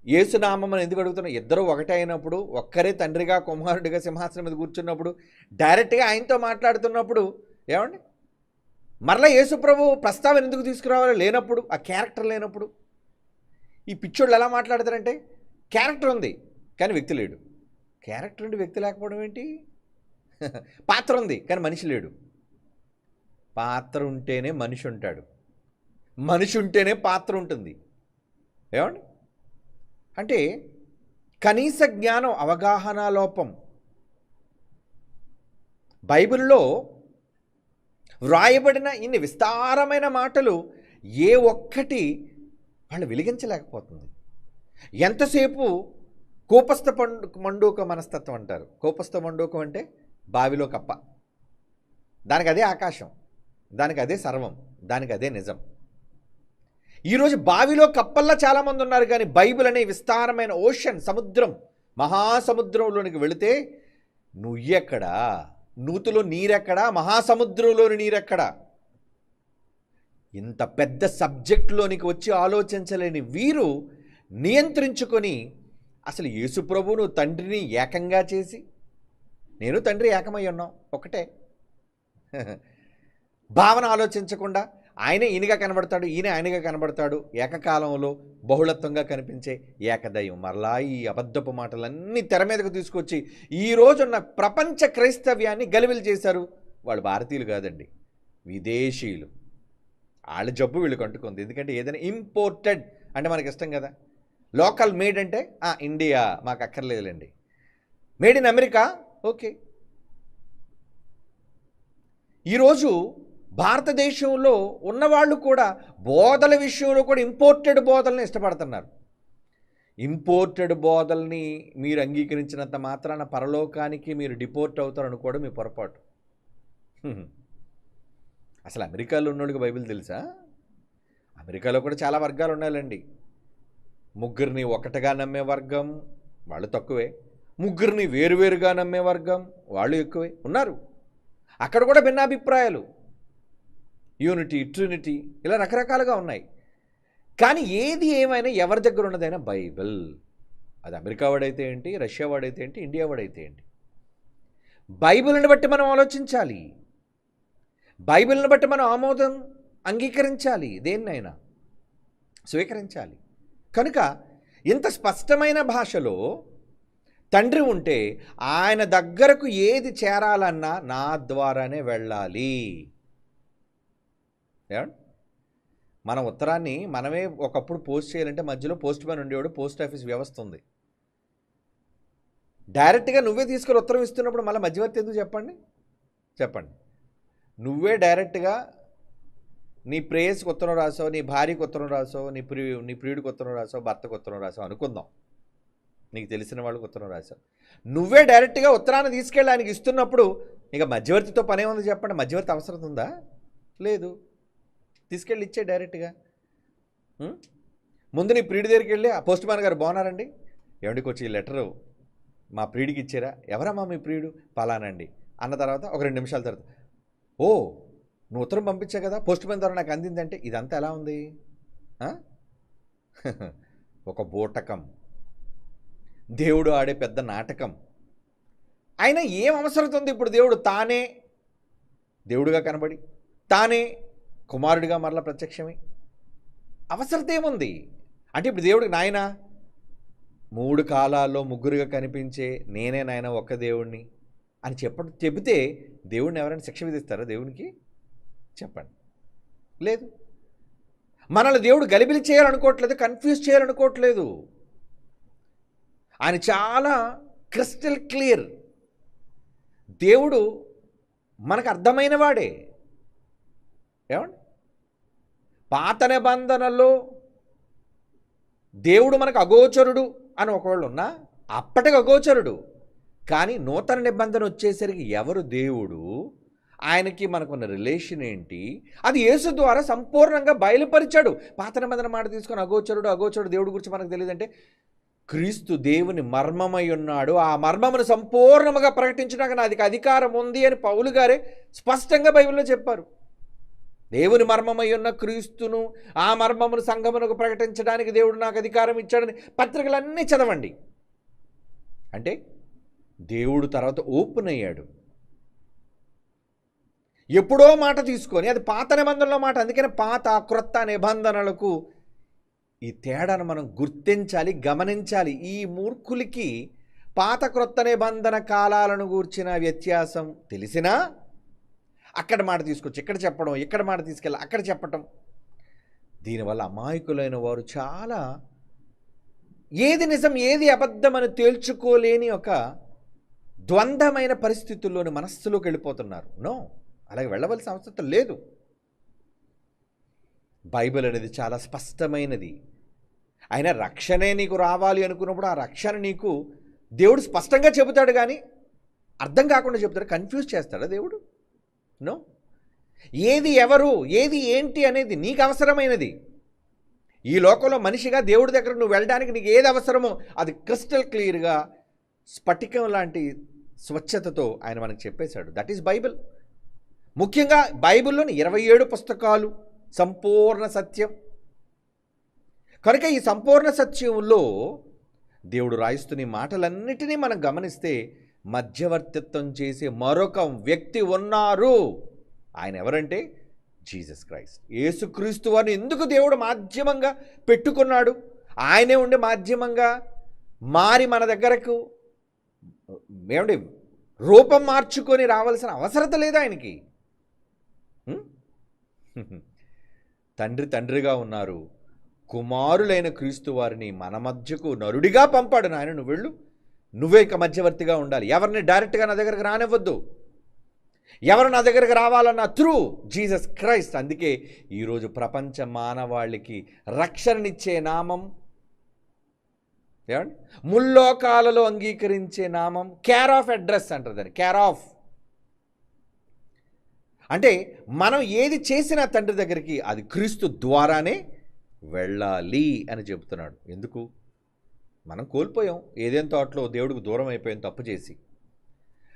Speaker 1: యేసునామం అని ఎందుకు అడుగుతున్నాం? ఇద్దరు ఒకటే అయినప్పుడు, ఒక్కరే తండ్రిగా కుమారుడిగా సింహాసనం మీద కూర్చున్నప్పుడు, డైరెక్ట్గా ఆయనతో మాట్లాడుతున్నప్పుడు, ఏమండి మరలా యేసు ప్రభు ప్రస్తావన ఎందుకు తీసుకురావాలి? లేనప్పుడు, ఆ క్యారెక్టర్ లేనప్పుడు. ఈ పిచ్చోళ్ళు ఎలా మాట్లాడతారంటే, క్యారెక్టర్ ఉంది కానీ వ్యక్తి లేడు. క్యారెక్టర్ ఉండి వ్యక్తి లేకపోవడం ఏంటి? పాత్ర ఉంది కానీ మనిషి లేడు. పాత్ర ఉంటేనే మనిషి ఉంటాడు, మనిషి ఉంటేనే పాత్ర ఉంటుంది. ఏమండి అంటే కనీస జ్ఞానం, అవగాహన లోపం. బైబిల్లో వ్రాయబడిన ఇన్ని విస్తారమైన మాటలు ఏ ఒక్కటి వాళ్ళు వెలిగించలేకపోతుంది. ఎంతసేపు కోపస్థ మండూక మనస్తత్వం అంటారు. కోపస్థ మండూకం అంటే బావిలో కప్ప. దానికి అదే ఆకాశం, దానికి అదే సర్వం, దానికి అదే నిజం. ఈరోజు బావిలో కప్పల్లా చాలామంది ఉన్నారు, కానీ బైబిల్ అనే విస్తారమైన ఓషన్, సముద్రం, మహాసముద్రంలోనికి వెళితే నువ్వెక్కడా, నూతులో నీరెక్కడా, మహాసముద్రంలోని నీరెక్కడా? ఇంత పెద్ద సబ్జెక్టులోనికి వచ్చి ఆలోచించలేని వీరు నియంత్రించుకొని అసలు యేసు ప్రభువును తండ్రిని ఏకంగా చేసి, నేను తండ్రి ఏకమై ఉన్నాం, ఒకటే భావన ఆలోచించకుండా ఆయన ఈయనగా కనబడతాడు, ఈయన ఆయనగా కనబడతాడు, ఏకకాలంలో బహుళత్వంగా కనిపించే ఏకదైవం. మరలా ఈ అబద్ధపు మాటలన్నీ తెర మీదకు తీసుకొచ్చి ఈ రోజున్న ప్రపంచ క్రైస్తవ్యాన్ని గలిబిలి చేశారు. వాళ్ళు భారతీయులు కాదండి, విదేశీయులు. వాళ్ళ జబ్బు వీళ్ళకి అంటుకుంది. ఎందుకంటే ఏదైనా ఇంపోర్టెడ్ అంటే మనకి ఇష్టం కదా. లోకల్ మేడ్ అంటే ఇండియా మాకు అక్కర్లేదులేండి, మేడ్ ఇన్ అమెరికా ఓకే. ఈరోజు భారతదేశంలో ఉన్నవాళ్ళు కూడా బోధల విషయంలో కూడా ఇంపోర్టెడ్ బోధల్ని ఇష్టపడుతున్నారు. ఇంపోర్టెడ్ బోధల్ని మీరు అంగీకరించినంత మాత్రాన పరలోకానికి మీరు డిపోర్ట్ అవుతారు అనుకోవడం మీ పొరపాటు. అసలు అమెరికాలో ఉన్నోళ్ళకి బైబిల్ తెలుసా? అమెరికాలో కూడా చాలా వర్గాలు ఉన్నాయండి. ముగ్గురిని ఒకటిగా నమ్మే వర్గం వాళ్ళు తక్కువే, ముగ్గురిని వేరువేరుగా నమ్మే వర్గం వాళ్ళు ఎక్కువే ఉన్నారు. అక్కడ కూడా భిన్నాభిప్రాయాలు, యూనిటీ, ట్రినిటీ, ఇలా రకరకాలుగా ఉన్నాయి. కానీ ఏది ఏమైనా ఎవరి దగ్గర ఉన్నదైనా బైబిల్. అది అమెరికా వాడైతే ఏంటి, రష్యా వాడైతే ఏంటి, ఇండియా వాడైతే ఏంటి, బైబిల్ని బట్టి మనం ఆలోచించాలి, బైబిల్ని బట్టి మనం ఆమోదం అంగీకరించాలి, దేన్నైనా స్వీకరించాలి. కనుక ఇంత స్పష్టమైన భాషలో తండ్రి ఉంటే ఆయన దగ్గరకు ఏది చేరాలన్నా నా ద్వారానే వెళ్ళాలి. మన ఉత్తరాన్ని మనమే ఒకప్పుడు పోస్ట్ చేయాలంటే మధ్యలో పోస్ట్ మ్యాన్ ఉండేవాడు, పోస్ట్ ఆఫీస్ వ్యవస్థ ఉంది. డైరెక్ట్గా నువ్వే తీసుకొని ఉత్తరం ఇస్తున్నప్పుడు మళ్ళీ మధ్యవర్తి ఎందుకు చెప్పండి. నువ్వే డైరెక్ట్గా నీ ప్రేయస్కి ఉత్తరం రాసావు, నీ భార్యకు ఉత్తరం రాసావు, నీ ప్రియుడికి ఉత్తరం రాసావు, భర్తకు ఉత్తరం రాసావు అనుకుందాం, నీకు తెలిసిన వాళ్ళకి ఉత్తరం రాసావు. నువ్వే డైరెక్ట్గా ఉత్తరాన్ని తీసుకెళ్ళి ఆయనకి ఇస్తున్నప్పుడు ఇక మధ్యవర్తితో పనే ఉంది చెప్పండి? మధ్యవర్తి అవసరం ఉందా? లేదు. తీసుకెళ్ళి ఇచ్చే డైరెక్ట్గా. ముందు నీ ప్రియుడి దగ్గరికి వెళ్ళి, ఆ పోస్ట్ మ్యాన్ గారు బాగున్నారండి, ఏమండికి వచ్చి ఈ లెటరు మా ప్రియుడికి ఇచ్చారా, ఎవరమ్మా మీ ప్రియుడు, పలానండి అన్న తర్వాత ఒక 2 నిమిషాల తర్వాత, ఓ నువ్వు ఉత్తరం పంపించా కదా, పోస్ట్ మ్యాన్ ద్వారా నాకు అందిందంటే, ఇదంతా ఎలా ఉంది? ఒక బూటకం, దేవుడు ఆడే పెద్ద నాటకం. అయినా ఏం అవసరం ఉంది ఇప్పుడు? దేవుడు తానే దేవుడుగా కనబడి తానే కుమారుడిగా మరలా ప్రత్యక్షమై అవసరత ఏముంది? అంటే ఇప్పుడు దేవుడికి నాయన 3 కాలాల్లో ముగ్గురుగా కనిపించే నేనే నాయన ఒక్క దేవుడిని అని చెబితే దేవుడిని ఎవరైనా శిక్ష విధిస్తారా దేవునికి? చెప్పండి. లేదు. మనల్ని దేవుడు గలిబిలి చేయాలనుకోవట్లేదు, కన్ఫ్యూజ్ చేయాలనుకోవట్లేదు. ఆయన చాలా క్రిస్టల్ క్లియర్. దేవుడు మనకు అర్థమైన వాడే. ఏమండి, పాత నిబంధనలో దేవుడు మనకు అగోచరుడు అని ఒకవేళ ఉన్నా అప్పటికి అగోచరుడు. కానీ నూతన నిబంధన వచ్చేసరికి ఎవరు దేవుడు, ఆయనకి మనకున్న రిలేషన్ ఏంటి, అది యేసు ద్వారా సంపూర్ణంగా బయలుపరిచాడు. పాత నిబంధన మాట తీసుకొని అగోచరుడు దేవుడి గురించి మనకు తెలియదంటే, క్రీస్తు దేవుని మర్మమై ఉన్నాడు, ఆ మర్మమును సంపూర్ణంగా ప్రకటించడానికి నాది అధికారం ఉంది అని పౌలు గారే స్పష్టంగా బైబిల్లో చెప్పారు. దేవుని మర్మమై ఉన్న క్రీస్తును, ఆ మర్మమును సంఘమునకు ప్రకటించడానికి దేవుడు నాకు అధికారం ఇచ్చాడని పత్రికలన్నీ చదవండి. అంటే దేవుడు తర్వాత ఓపెన్ అయ్యాడు. ఎప్పుడో మాట తీసుకొని, అది పాత నిబంధనలో మాట. అందుకని పాత క్రొత్త నిబంధనలకు ఈ తేడాను మనం గుర్తించాలి, గమనించాలి. ఈ మూర్ఖులకి పాత క్రొత్త నిబంధన కాలాలను గూర్చిన వ్యత్యాసం తెలిసినా అక్కడ మాట తీసుకొచ్చి ఇక్కడ చెప్పడం, ఇక్కడ మాట తీసుకెళ్ళి అక్కడ చెప్పటం, దీనివల్ల అమాయకులైన వారు చాలా ఏది నిజం ఏది అబద్ధమని తేల్చుకోలేని ఒక ద్వంద్వమైన పరిస్థితుల్లోని మనస్సులోకి వెళ్ళిపోతున్నారు. నో, అలాగే వెళ్ళవలసిన అవసరం లేదు. బైబిల్ అనేది చాలా స్పష్టమైనది. అయినా రక్షణే నీకు రావాలి అనుకున్నప్పుడు ఆ రక్షణ నీకు దేవుడు స్పష్టంగా చెబుతాడు, కానీ అర్థం కాకుండా చెబుతాడు. కన్ఫ్యూజ్ చేస్తాడా దేవుడు? నో. ఏది ఎవరు, ఏది ఏంటి అనేది నీకు అవసరమైనది. ఈ లోకంలో మనిషిగా దేవుడి దగ్గర నువ్వు వెళ్ళడానికి నీకు ఏది అవసరమో అది క్రిస్టల్ క్లియర్గా స్ఫటికం లాంటి స్వచ్ఛతతో ఆయన మనకు చెప్పేశాడు. That is Bible. ముఖ్యంగా బైబిల్లోని 27 పుస్తకాలు సంపూర్ణ సత్యం. కనుక ఈ సంపూర్ణ సత్యంలో దేవుడు రాయిస్తున్న ఈ మాటలన్నిటినీ మనం గమనిస్తే మధ్యవర్తిత్వం చేసే మరొక వ్యక్తి ఉన్నారు. ఆయన ఎవరంటే జీసస్ క్రైస్ట్. యేసుక్రీస్తు వారిని ఎందుకు దేవుడు మాధ్యమంగా పెట్టుకున్నాడు? ఆయనే ఉండి మాధ్యమంగా మారి మన దగ్గరకు ఏమండి రూపం మార్చుకొని రావాల్సిన అవసరత లేదు ఆయనకి. తండ్రిగా ఉన్నారు, కుమారులైన క్రీస్తు వారిని మన మధ్యకు నరుడిగా పంపాడు. నాయన నువ్వు వెళ్ళు, నువ్వే ఇక మధ్యవర్తిగా ఉండాలి. ఎవరిని డైరెక్ట్గా నా దగ్గరకు రానివ్వద్దు. ఎవరు నా దగ్గరకు రావాలన్నా త్రూ జీసస్ క్రైస్ట్. అందుకే ఈరోజు ప్రపంచ మానవాళికి రక్షణనిచ్చే నామం, ఏమండి ముల్లోకాలలో అంగీకరించే నామం కేర్ ఆఫ్ అడ్రస్ అంటారు దాన్ని. కేర్ ఆఫ్ అంటే మనం ఏది చేసినా తండ్రి దగ్గరికి అది క్రీస్తు ద్వారానే వెళ్ళాలి అని చెబుతున్నాడు. ఎందుకు? మనం కోల్పోయాం ఏదేం తోటలో, దేవుడికి దూరం అయిపోయాం తప్పు చేసి.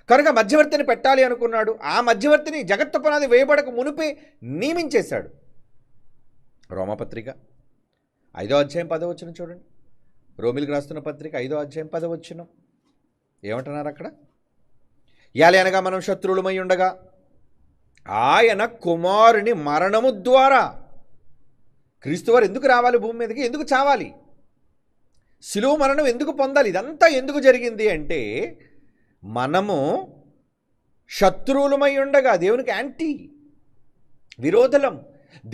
Speaker 1: కనుక మధ్యవర్తిని పెట్టాలి అనుకున్నాడు. ఆ మధ్యవర్తిని జగత్తు పునాది వేయబడక మునిపే నియమించేశాడు. రోమపత్రిక 5వ అధ్యాయం 10వ వచనం చూడండి. రోమిలికి రాస్తున్న పత్రిక 5వ అధ్యాయం 10వ వచనం ఏమంటున్నారు అక్కడ? యాలి అనగా మనం శత్రువులమై ఉండగా ఆయన కుమారుని మరణము ద్వారా, క్రీస్తు వారు ఎందుకు రావాలి భూమి మీదకి, ఎందుకు చావాలి, శిలువ మరణం ఎందుకు పొందాలి, ఇదంతా ఎందుకు జరిగింది అంటే మనము శత్రువులమై ఉండగా, దేవునికి యాంటీ విరోధలం,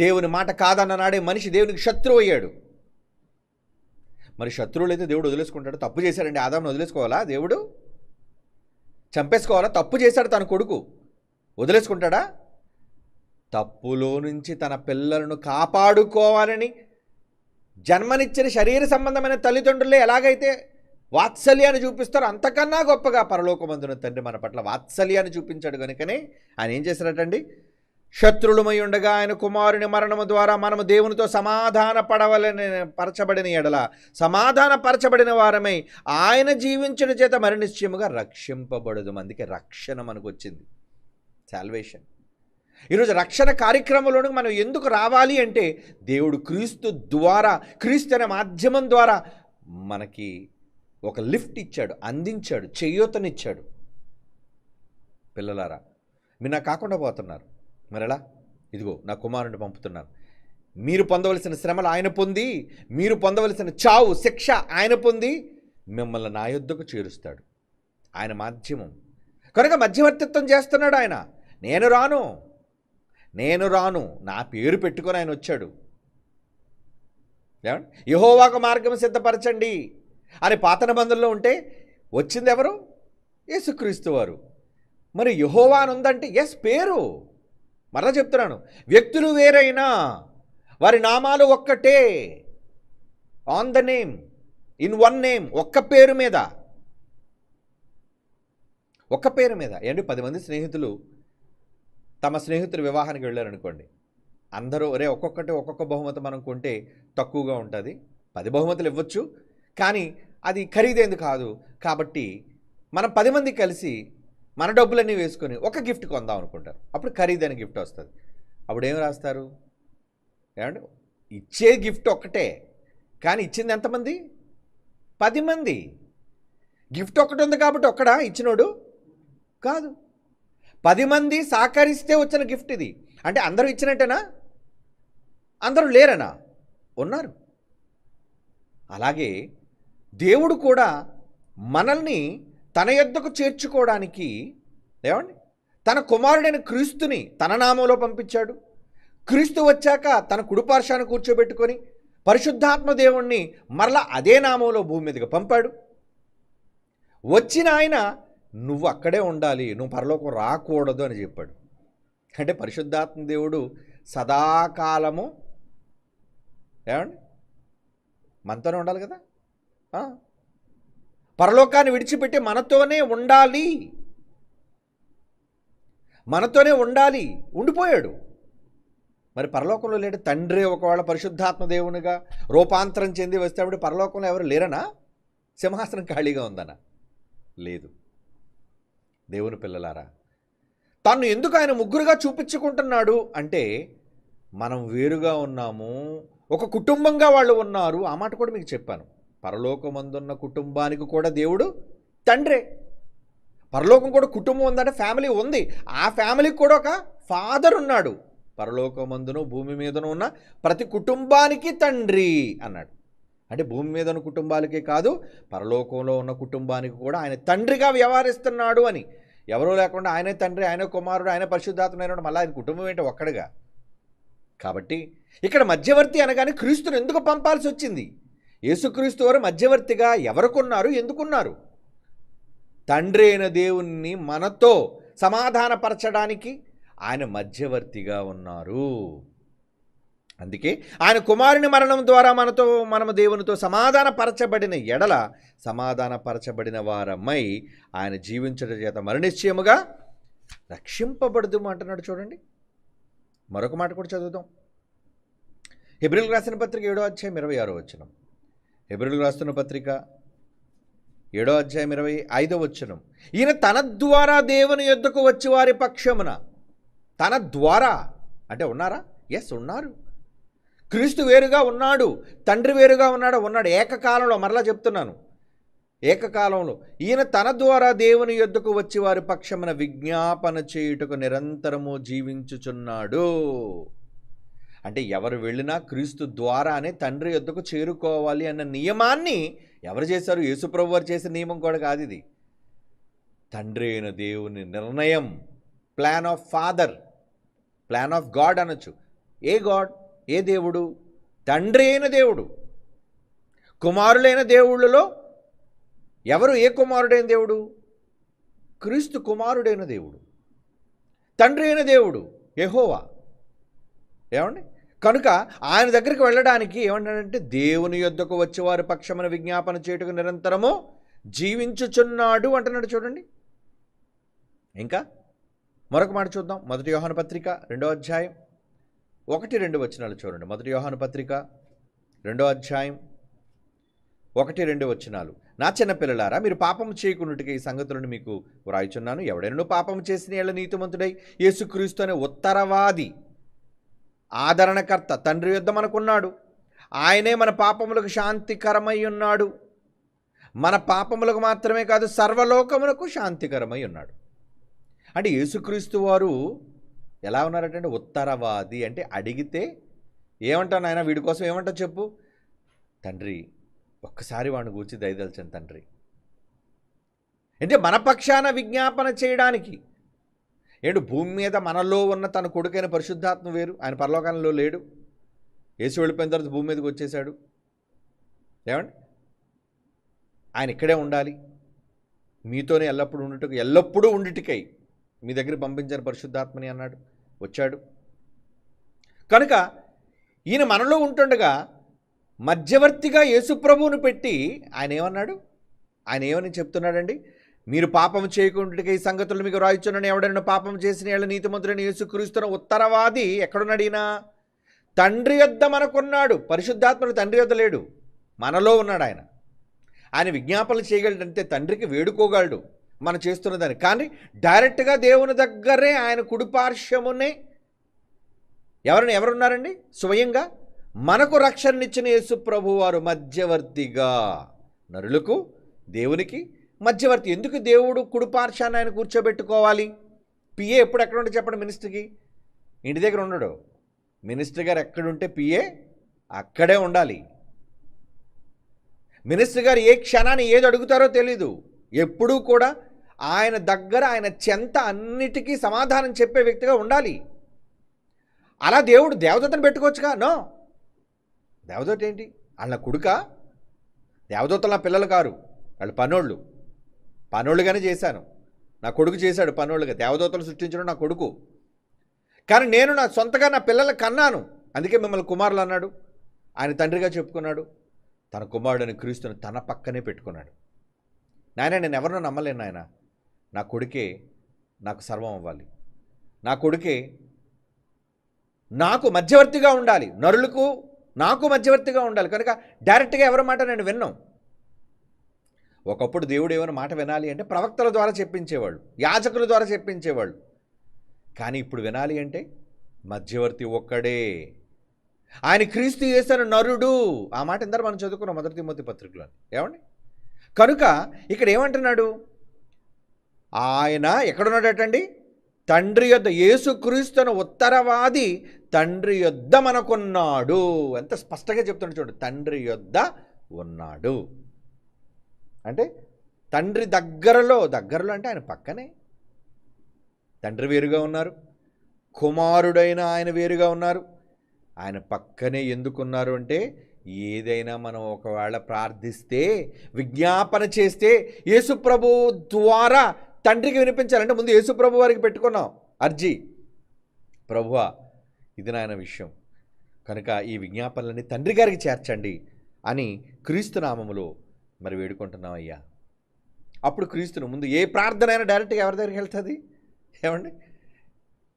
Speaker 1: దేవుని మాట కాదన్న నాడే మనిషి దేవునికి శత్రువు అయ్యాడు. మరి శత్రువులైతే దేవుడు వదిలేసుకుంటాడు? తప్పు చేశాడండి ఆదామును, వదిలేసుకోవాలా? దేవుడు చంపేసుకోవాలా? తప్పు చేశాడు తన కొడుకు, వదిలేసుకుంటాడా? తప్పులో నుంచి తన పిల్లలను కాపాడుకోవాలని జన్మనిచ్చిన శరీర సంబంధమైన తల్లిదండ్రులే ఎలాగైతే వాత్సల్యాన్ని చూపిస్తారో అంతకన్నా గొప్పగా పరలోకమందున తండ్రి మన పట్ల వాత్సల్యాన్ని చూపించాడు. కనుకనే ఆయన ఏం చేశారటండి? శత్రువులమై ఉండగా ఆయన కుమారుని మరణము ద్వారా మనము దేవునితో పరచబడిన ఎడల సమాధానపరచబడిన వారమై ఆయన జీవించిన చేత మరి నిశ్చయముగా రక్షింపబడదు. అందుకే రక్షణ మనకు వచ్చింది, సాల్వేషన్. ఈరోజు రక్షణ కార్యక్రమంలోనికి మనం ఎందుకు రావాలి అంటే దేవుడు క్రీస్తు ద్వారా, క్రీస్తు అనే మాధ్యమం ద్వారా మనకి ఒక లిఫ్ట్ ఇచ్చాడు, అందించాడు, చేయూతనిచ్చాడు. పిల్లలారా, మీరు నాకు కాకుండా పోతున్నారు, మరెలా? ఇదిగో నా కుమారుని పంపుతున్నాను. మీరు పొందవలసిన శ్రమలు ఆయన పొంది, మీరు పొందవలసిన చావు శిక్ష ఆయన పొంది మిమ్మల్ని నా యొద్దకు చేరుస్తాడు. ఆయన మాధ్యమం కనుక మధ్యవర్తిత్వం చేస్తున్నాడు ఆయన. నేను రాను, నా పేరు పెట్టుకొని ఆయన వచ్చాడు. ఏమండి, యెహోవాకు మార్గం సిద్ధపరచండి అని పాత నిబంధనలో ఉంటే వచ్చింది ఎవరు? యేసుక్రీస్తు వారు. మరి యెహోవా అని ఉందంటే ఎస్ పేరు, మరలా చెప్తున్నాను, వ్యక్తులు వేరైనా వారి నామాలు ఒక్కటే, on the name, in one name, ఒక్క పేరు మీద, ఒక్క పేరు మీద. ఏంటి 10 మంది స్నేహితులు తమ స్నేహితులు వివాహానికి వెళ్ళారనుకోండి, అందరూ ఒరే ఒక్కొక్క బహుమతి మనం కొంటే తక్కువగా ఉంటుంది, 10 బహుమతులు ఇవ్వచ్చు కానీ అది ఖరీదైంది కాదు, కాబట్టి మనం 10 మంది కలిసి మన డబ్బులన్నీ వేసుకొని ఒక గిఫ్ట్ కొందాం అనుకుంటారు. అప్పుడు ఖరీదైన గిఫ్ట్ వస్తుంది. అప్పుడు ఏం రాస్తారు? ఏమండి, ఇచ్చే గిఫ్ట్ ఒక్కటే కానీ ఇచ్చింది ఎంతమంది? 10 మంది. గిఫ్ట్ ఒకటి ఉంది కాబట్టి ఒక్కడా ఇచ్చినోడు కాదు, 10 మంది సహకరిస్తే వచ్చిన గిఫ్ట్ ఇది. అంటే అందరూ ఇచ్చినట్టేనా? అందరూ లేరనా? ఉన్నారు. అలాగే దేవుడు కూడా మనల్ని తన యొద్దకు చేర్చుకోవడానికి ఏమండి తన కుమారుడైన క్రీస్తుని తన నామంలో పంపించాడు. క్రీస్తు వచ్చాక తన కుడిపార్శ్వాన కూర్చోబెట్టుకొని పరిశుద్ధాత్మ దేవుణ్ణి మరలా అదే నామంలో భూమి మీదకి పంపాడు. వచ్చిన ఆయన నువ్వు అక్కడే ఉండాలి, నువ్వు పరలోకం రాకూడదు అని చెప్పాడు. అంటే పరిశుద్ధాత్మ దేవుడు సదాకాలము ఏమండి మనతోనే ఉండాలి కదా, పరలోకాన్ని విడిచిపెట్టి మనతోనే ఉండాలి, మనతోనే ఉండాలి, ఉండిపోయాడు. మరి పరలోకంలో లేడు తండ్రి ఒకవేళ పరిశుద్ధాత్మ దేవునిగా రూపాంతరం చెంది వస్తే అప్పుడు పరలోకంలో ఎవరు లేరనా? సింహాసనం ఖాళీగా ఉందనా? లేదు. దేవుని పిల్లలారా, తను ఎందుకు ఆయన ముగ్గురుగా చూపించుకుంటున్నాడు అంటే మనం వేరుగా ఉన్నాము, ఒక కుటుంబంగా వాళ్ళు ఉన్నారు. ఆ మాట కూడా మీకు చెప్పాను. పరలోకమందున్న కుటుంబానికి కూడా దేవుడు తండ్రే. పరలోకం కూడా కుటుంబం ఉందంటే ఫ్యామిలీ ఉంది, ఆ ఫ్యామిలీకి కూడా ఒక ఫాదర్ ఉన్నాడు. పరలోకమందును భూమి మీదను ఉన్న ప్రతి కుటుంబానికి తండ్రి అన్నాడు. అంటే భూమి మీద ఉన్న కుటుంబాలకే కాదు, పరలోకంలో ఉన్న కుటుంబానికి కూడా ఆయన తండ్రిగా వ్యవహరిస్తున్నాడు అని. ఎవరూ లేకుండా ఆయనే తండ్రి, ఆయన కుమారుడు, ఆయన పరిశుద్ధాత్మ, మళ్ళీ ఆయన కుటుంబం ఏంటి ఒక్కడిగా. కాబట్టి ఇక్కడ మధ్యవర్తి అనగానే క్రీస్తుని ఎందుకు పంపాల్సి వచ్చింది? యేసుక్రీస్తు వారు మధ్యవర్తిగా ఎవరుకున్నారు, ఎందుకున్నారు? తండ్రి అయిన దేవుణ్ణి మనతో సమాధానపరచడానికి ఆయన మధ్యవర్తిగా ఉన్నారు. అందుకే ఆయన కుమారుని మరణం ద్వారా మనము దేవునితో సమాధానపరచబడిన ఎడల సమాధానపరచబడిన వారమై ఆయన జీవించడం చేత మరణిశ్చయముగా రక్షింపబడదు అంటున్నాడు. చూడండి, మరొక మాట కూడా చదువుదాం. హెబ్రీయులకు రాసిన పత్రిక 7వ అధ్యాయం 26వ వచనం. హెబ్రీయులకు రాస్తున్న పత్రిక 7వ అధ్యాయం 25వ వచనం. ఈయన తన ద్వారా దేవుని యొద్దకు వచ్చి వారి పక్షమున, తన ద్వారా అంటే ఉన్నారా? ఎస్, ఉన్నారు. క్రీస్తు వేరుగా ఉన్నాడు, తండ్రి వేరుగా ఉన్నాడు. ఏకకాలంలో, మరలా చెప్తున్నాను, ఏకకాలంలో ఈయన తన ద్వారా దేవుని యొద్దకు వచ్చి వారి పక్షమున విజ్ఞాపన చేయుటకు నిరంతరము జీవించుచున్నాడు. అంటే ఎవరు వెళ్ళినా క్రీస్తు ద్వారానే తండ్రి యొద్దకు చేరుకోవాలి అన్న నియమాన్ని ఎవరు చేశారు? యేసుప్రభు వారు చేసిన నియమం కూడా కాదు ఇది. తండ్రి అయిన దేవుని నిర్ణయం, plan of father, plan of God అనొచ్చు. ఏ గాడ్? ఏ దేవుడు? తండ్రి అయిన దేవుడు. కుమారులైన దేవుళ్ళలో ఎవరు? ఏ కుమారుడైన దేవుడు? క్రీస్తు కుమారుడైన దేవుడు. తండ్రి అయిన దేవుడు యెహోవా. ఏమండి, కనుక ఆయన దగ్గరికి వెళ్ళడానికి ఏమంటాడంటే దేవుని యొద్దకు వచ్చేవారి పక్షమున విజ్ఞాపన చేయుటకు నిరంతరము జీవించుచున్నాడు అంటున్నాడు. చూడండి, ఇంకా మరొక మాట చూద్దాం. 1 యోహాను పత్రిక 2వ అధ్యాయం 1-2 వచనాలు చూడండి. 1 యోహాను పత్రిక 2వ అధ్యాయం 1-2 వచనాలు. నా చిన్న పిల్లలారా, మీరు పాపము చేయకున్నట్టుగా ఈ సంగతులను మీకు వ్రాయుచున్నాను. ఎవడైనా పాపము చేసిన యెడల నీతిమంతుడై యేసుక్రీస్తు అనే ఉత్తరవాది, ఆదరణకర్త తండ్రి యొద్ద మనకున్నాడు. ఆయనే మన పాపములకు శాంతికరమై ఉన్నాడు. మన పాపములకు మాత్రమే కాదు, సర్వలోకములకు శాంతికరమై ఉన్నాడు. అంటే యేసుక్రీస్తు వారు ఎలా ఉన్నారంటే ఉత్తరవాది. అంటే అడిగితే ఏమంటాను ఆయన, వీడి కోసం ఏమంటా చెప్పు, తండ్రి ఒక్కసారి వాడిని గూర్చి దయదల్చండి తండ్రి. అంటే మన పక్షాన విజ్ఞాపన చేయడానికి. భూమి మీద మనలో ఉన్న తన కొడుకైన పరిశుద్ధాత్మ వేరు, ఆయన పరలోకంలో లేడు. యేసు వెళ్ళిపోయిన తర్వాత భూమి మీదకి వచ్చేసాడు. ఏమండి, ఆయన ఇక్కడే ఉండాలి, మీతోనే ఎల్లప్పుడూ ఉండుటకై మీ దగ్గర పంపించారు పరిశుద్ధాత్మని అన్నాడు, వచ్చాడు. కనుక ఈయన మనలో ఉంటుండగా మధ్యవర్తిగా యేసుప్రభువును పెట్టి ఆయన ఏమన్నాడు, ఆయన ఏమని చెప్తున్నాడండి, మీరు పాపం చేయకుండా ఈ సంగతులు మీకు రాయిచున్నాను, ఎవడైనా పాపం చేసిన ఏళ్ళ నీతిమంతుడైన యేసుక్రీస్తున్న ఉత్తరవాది ఎక్కడున్నాడు? ఈయన తండ్రి యొద్ద మనకున్నాడు. పరిశుద్ధాత్మడు తండ్రి యొద్ద లేడు, మనలో ఉన్నాడు. ఆయన విజ్ఞాపనలు చేయగలడంటే తండ్రికి వేడుకోగలడు మనం చేస్తున్నదాన్ని. కానీ డైరెక్ట్గా దేవుని దగ్గరే ఆయన కుడిపార్శ్వమునే ఎవరున్నారండి? స్వయంగా మనకు రక్షణనిచ్చిన యేసు ప్రభు వారు మధ్యవర్తిగా, నరులకు దేవునికి మధ్యవర్తి. ఎందుకు దేవుడు కుడిపార్శ్వాన్ని ఆయన కూర్చోబెట్టుకోవాలి? పిఏ ఎప్పుడు ఎక్కడ ఉంటే చెప్పండి, మినిస్టర్కి ఇంటి దగ్గర ఉండడు. మినిస్టర్ గారు ఎక్కడుంటే పిఏ అక్కడే ఉండాలి. మినిస్టర్ గారు ఏ క్షణాన్ని ఏది అడుగుతారో తెలీదు. ఎప్పుడూ కూడా ఆయన దగ్గర, ఆయన చెంత అన్నిటికీ సమాధానం చెప్పే వ్యక్తిగా ఉండాలి. అలా దేవుడు దేవదూతను పెట్టుకోవచ్చుగా? నో. దేవదూత ఏంటి? వాళ్ళ కొడుక? దేవదూతలు నా పిల్లలు కారు, వాళ్ళు పనోళ్ళుగానే చేశాను. నా కొడుకు చేశాడు పనోళ్ళుగా. దేవదూతలు సృష్టించడం నా కొడుకు. కానీ నేను నా సొంతగా నా పిల్లలకు కన్నాను, అందుకే మిమ్మల్ని కుమారులు అన్నాడు. ఆయన తండ్రిగా చెప్పుకున్నాడు. తన కుమారుడని క్రీస్తుని తన పక్కనే పెట్టుకున్నాడు. నాయన, నేను ఎవరినో నమ్మలేను నాయన, నా కొడుకే నాకు సర్వం అవ్వాలి, నా కొడుకే నాకు మధ్యవర్తిగా ఉండాలి, నరులకు నాకు మధ్యవర్తిగా ఉండాలి. కనుక డైరెక్ట్గా ఎవరి మాట నేను విన్నాం. ఒకప్పుడు దేవుడు ఏమైనా మాట వినాలి అంటే ప్రవక్తల ద్వారా చెప్పించేవాళ్ళు, యాజకుల ద్వారా చెప్పించేవాళ్ళు. కానీ ఇప్పుడు వినాలి అంటే మధ్యవర్తి ఒక్కడే, ఆయన క్రీస్తు యేసు నరుడు. ఆ మాట ఇందరూ మనం చదువుకున్నాం 1 తిమోతి పత్రికలో. ఏమండి, కనుక ఇక్కడ ఏమంటున్నాడు? ఆయన ఎక్కడున్నాడటండి? తండ్రి యొద్ద. యేసుక్రీస్తును ఉత్తరవాది తండ్రి యొద్ద మనకున్నాడు. ఎంత స్పష్టంగా చెప్తున్నాడు చూడండి, తండ్రి యొద్ద ఉన్నాడు అంటే తండ్రి దగ్గరలో అంటే ఆయన పక్కనే. తండ్రి వేరుగా ఉన్నారు, కుమారుడైన ఆయన వేరుగా ఉన్నారు, ఆయన పక్కనే ఎందుకున్నారు అంటే ఏదైనా మనం ఒకవేళ ప్రార్థిస్తే, విజ్ఞాపన చేస్తే యేసుప్రభు ద్వారా తండ్రికి వినిపించాలంటే ముందు యేసుప్రభు వారికి పెట్టుకున్నాం అర్జీ, ప్రభువా ఇది నాయన విషయం, కనుక ఈ విజ్ఞాపనలని తండ్రి గారికి చేర్చండి అని క్రీస్తు నామములో మరి వేడుకుంటున్నాం అయ్యా. అప్పుడు క్రీస్తును ముందు ఏ ప్రార్థన అయినా డైరెక్ట్గా ఎవరి దగ్గరికి వెళ్తుంది? ఏమండి,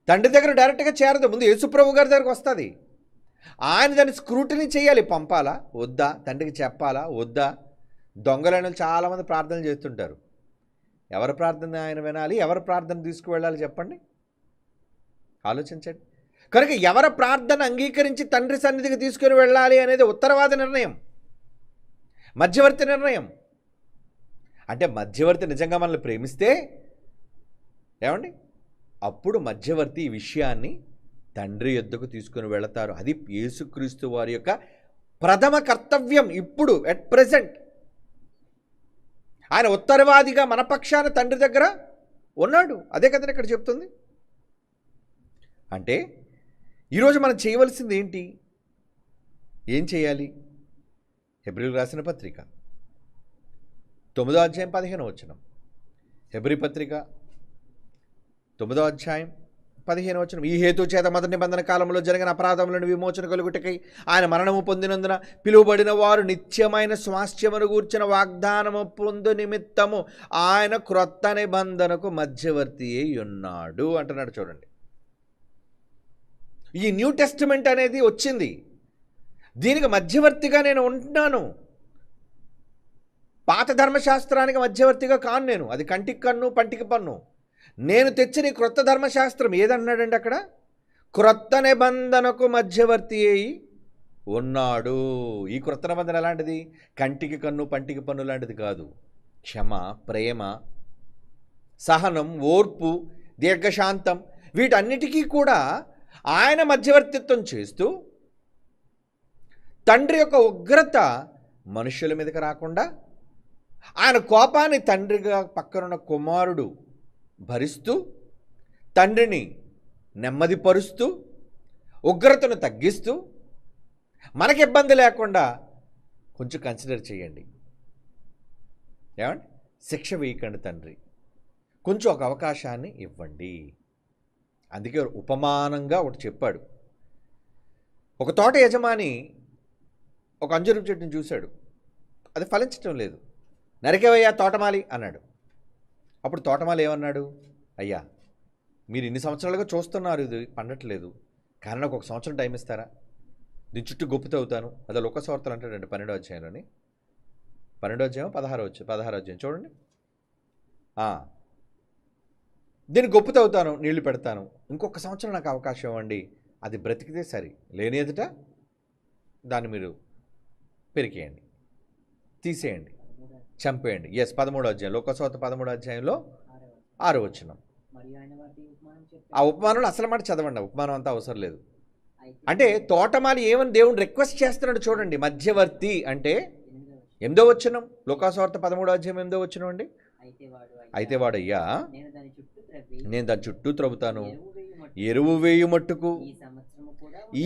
Speaker 1: తండ్రి దగ్గర డైరెక్ట్గా చేరదు, ముందు యేసుప్రభు గారి దగ్గరకు వస్తుంది. ఆయన దాన్ని స్క్రూటినీ చేయాలి, పంపాలా వద్దా, తండ్రికి చెప్పాలా వద్దా. దొంగలైన చాలామంది ప్రార్థనలు చేస్తుంటారు. ఎవరి ప్రార్థన ఆయన వినాలి, ఎవరి ప్రార్థన తీసుకువెళ్ళాలి చెప్పండి, ఆలోచించండి. కనుక ఎవరి ప్రార్థన అంగీకరించి తండ్రి సన్నిధికి తీసుకుని వెళ్ళాలి అనేది ఉత్తరవాద నిర్ణయం, మధ్యవర్తి నిర్ణయం. అంటే మధ్యవర్తి నిజంగా మనల్ని ప్రేమిస్తే ఏమండి, అప్పుడు మధ్యవర్తి ఈ విషయాన్ని తండ్రి యొద్దకు తీసుకుని వెళతారు. అది యేసుక్రీస్తు వారి యొక్క ప్రథమ కర్తవ్యం. ఇప్పుడు ఎట్ ప్రెజెంట్ ఆయన ఉత్తరవాదిగా మన పక్షాన తండ్రి దగ్గర ఉన్నాడు. అదే కదండి ఇక్కడ చెప్తుంది. అంటే ఈరోజు మనం చేయవలసింది ఏంటి? ఏం చేయాలి? హెబ్రీయులకు రాసిన పత్రిక 9వ అధ్యాయం 15వ వచనం. హెబ్రీ పత్రిక 9వ అధ్యాయం 15వ వచనం. ఈ హేతు చేత మొదటి నిబంధన కాలంలో జరిగిన అపరాధములను విమోచన కలుగుటకై ఆయన మరణము పొందినందున పిలువబడిన వారు నిత్యమైన స్వాస్థ్యమును గూర్చిన వాగ్దానము పొందు నిమిత్తము ఆయన క్రొత్త నిబంధనకు మధ్యవర్తి అయి ఉన్నాడు అంటున్నాడు. చూడండి, ఈ న్యూ టెస్టిమెంట్ అనేది వచ్చింది, దీనికి మధ్యవర్తిగా నేను ఉంటున్నాను. పాత ధర్మశాస్త్రానికి మధ్యవర్తిగా కాను నేను, అది కంటికి కన్ను పంటికి పన్ను. నేను తెచ్చిన ఈ క్రొత్త ధర్మశాస్త్రం ఏదన్నాడండి అక్కడ? క్రొత్త నిబంధనకు మధ్యవర్తి అయి ఉన్నాడు. ఈ క్రొత్త నిబంధన ఎలాంటిది? కంటికి కన్ను పంటికి పన్ను లాంటిది కాదు. క్షమ, ప్రేమ, సహనం, ఓర్పు, దీర్ఘశాంతం, వీటన్నిటికీ కూడా ఆయన మధ్యవర్తిత్వం చేస్తూ తండ్రి యొక్క ఉగ్రత మనుషుల మీదకి రాకుండా ఆయన కోపాన్ని తండ్రిగా పక్కనున్న కుమారుడు భరిస్తూ తండ్రిని నెమ్మదిపరుస్తూ ఉగ్రతను తగ్గిస్తూ మనకి ఇబ్బంది లేకుండా కొంచెం కన్సిడర్ చేయండి. ఏమండి, శిక్ష వేయకండి తండ్రి, కొంచెం ఒక అవకాశాన్ని ఇవ్వండి. అందుకే ఉపమానంగా ఒకటి చెప్పాడు. ఒక తోట యజమాని ఒక అంజూరపు చెట్టుని చూశాడు, అది ఫలించటం లేదు. నరికేవయ్యా తోటమాలి అన్నాడు. అప్పుడు తోటమాలి ఏమన్నాడు, అయ్యా మీరు ఇన్ని సంవత్సరాలుగా చూస్తున్నారు ఇది పండట్లేదు, కానీ నాకు ఒక సంవత్సరం టైం ఇస్తారా, దీని చుట్టూ గొప్ప అవుతాను. అదే లోకస్వార్తలు అంటాడండి 12వ అధ్యాయంలోని, 12వ అధ్యాయం 16వ అధ్యాయం చూడండి. దీన్ని గొప్ప అవుతాను, నీళ్లు పెడతాను, ఇంకొక సంవత్సరం నాకు అవకాశం ఇవ్వండి, అది బ్రతికితే సరి, లేని ఎదుట దాన్ని మీరు పెరికేయండి, తీసేయండి, చంపేయండి. 13వ అధ్యాయం లోకస్వార్త 13వ అధ్యాయంలో 6వ వచనం. ఆ ఉపమానంలో అసలు మాట చదవండి, ఉపమానం అంతా అవసరం లేదు. అంటే తోటమాలి ఏమని దేవుని రిక్వెస్ట్ చేస్తున్నాడు చూడండి. మధ్యవర్తి అంటే 8వ వచనం, లోకస్వార్త 13వ అధ్యాయం 8వ వచనం అండి. అయితే వాడు, అయ్యా నేను దాని చుట్టూ త్రవ్వుతాను, ఎరువు వేయు మట్టుకు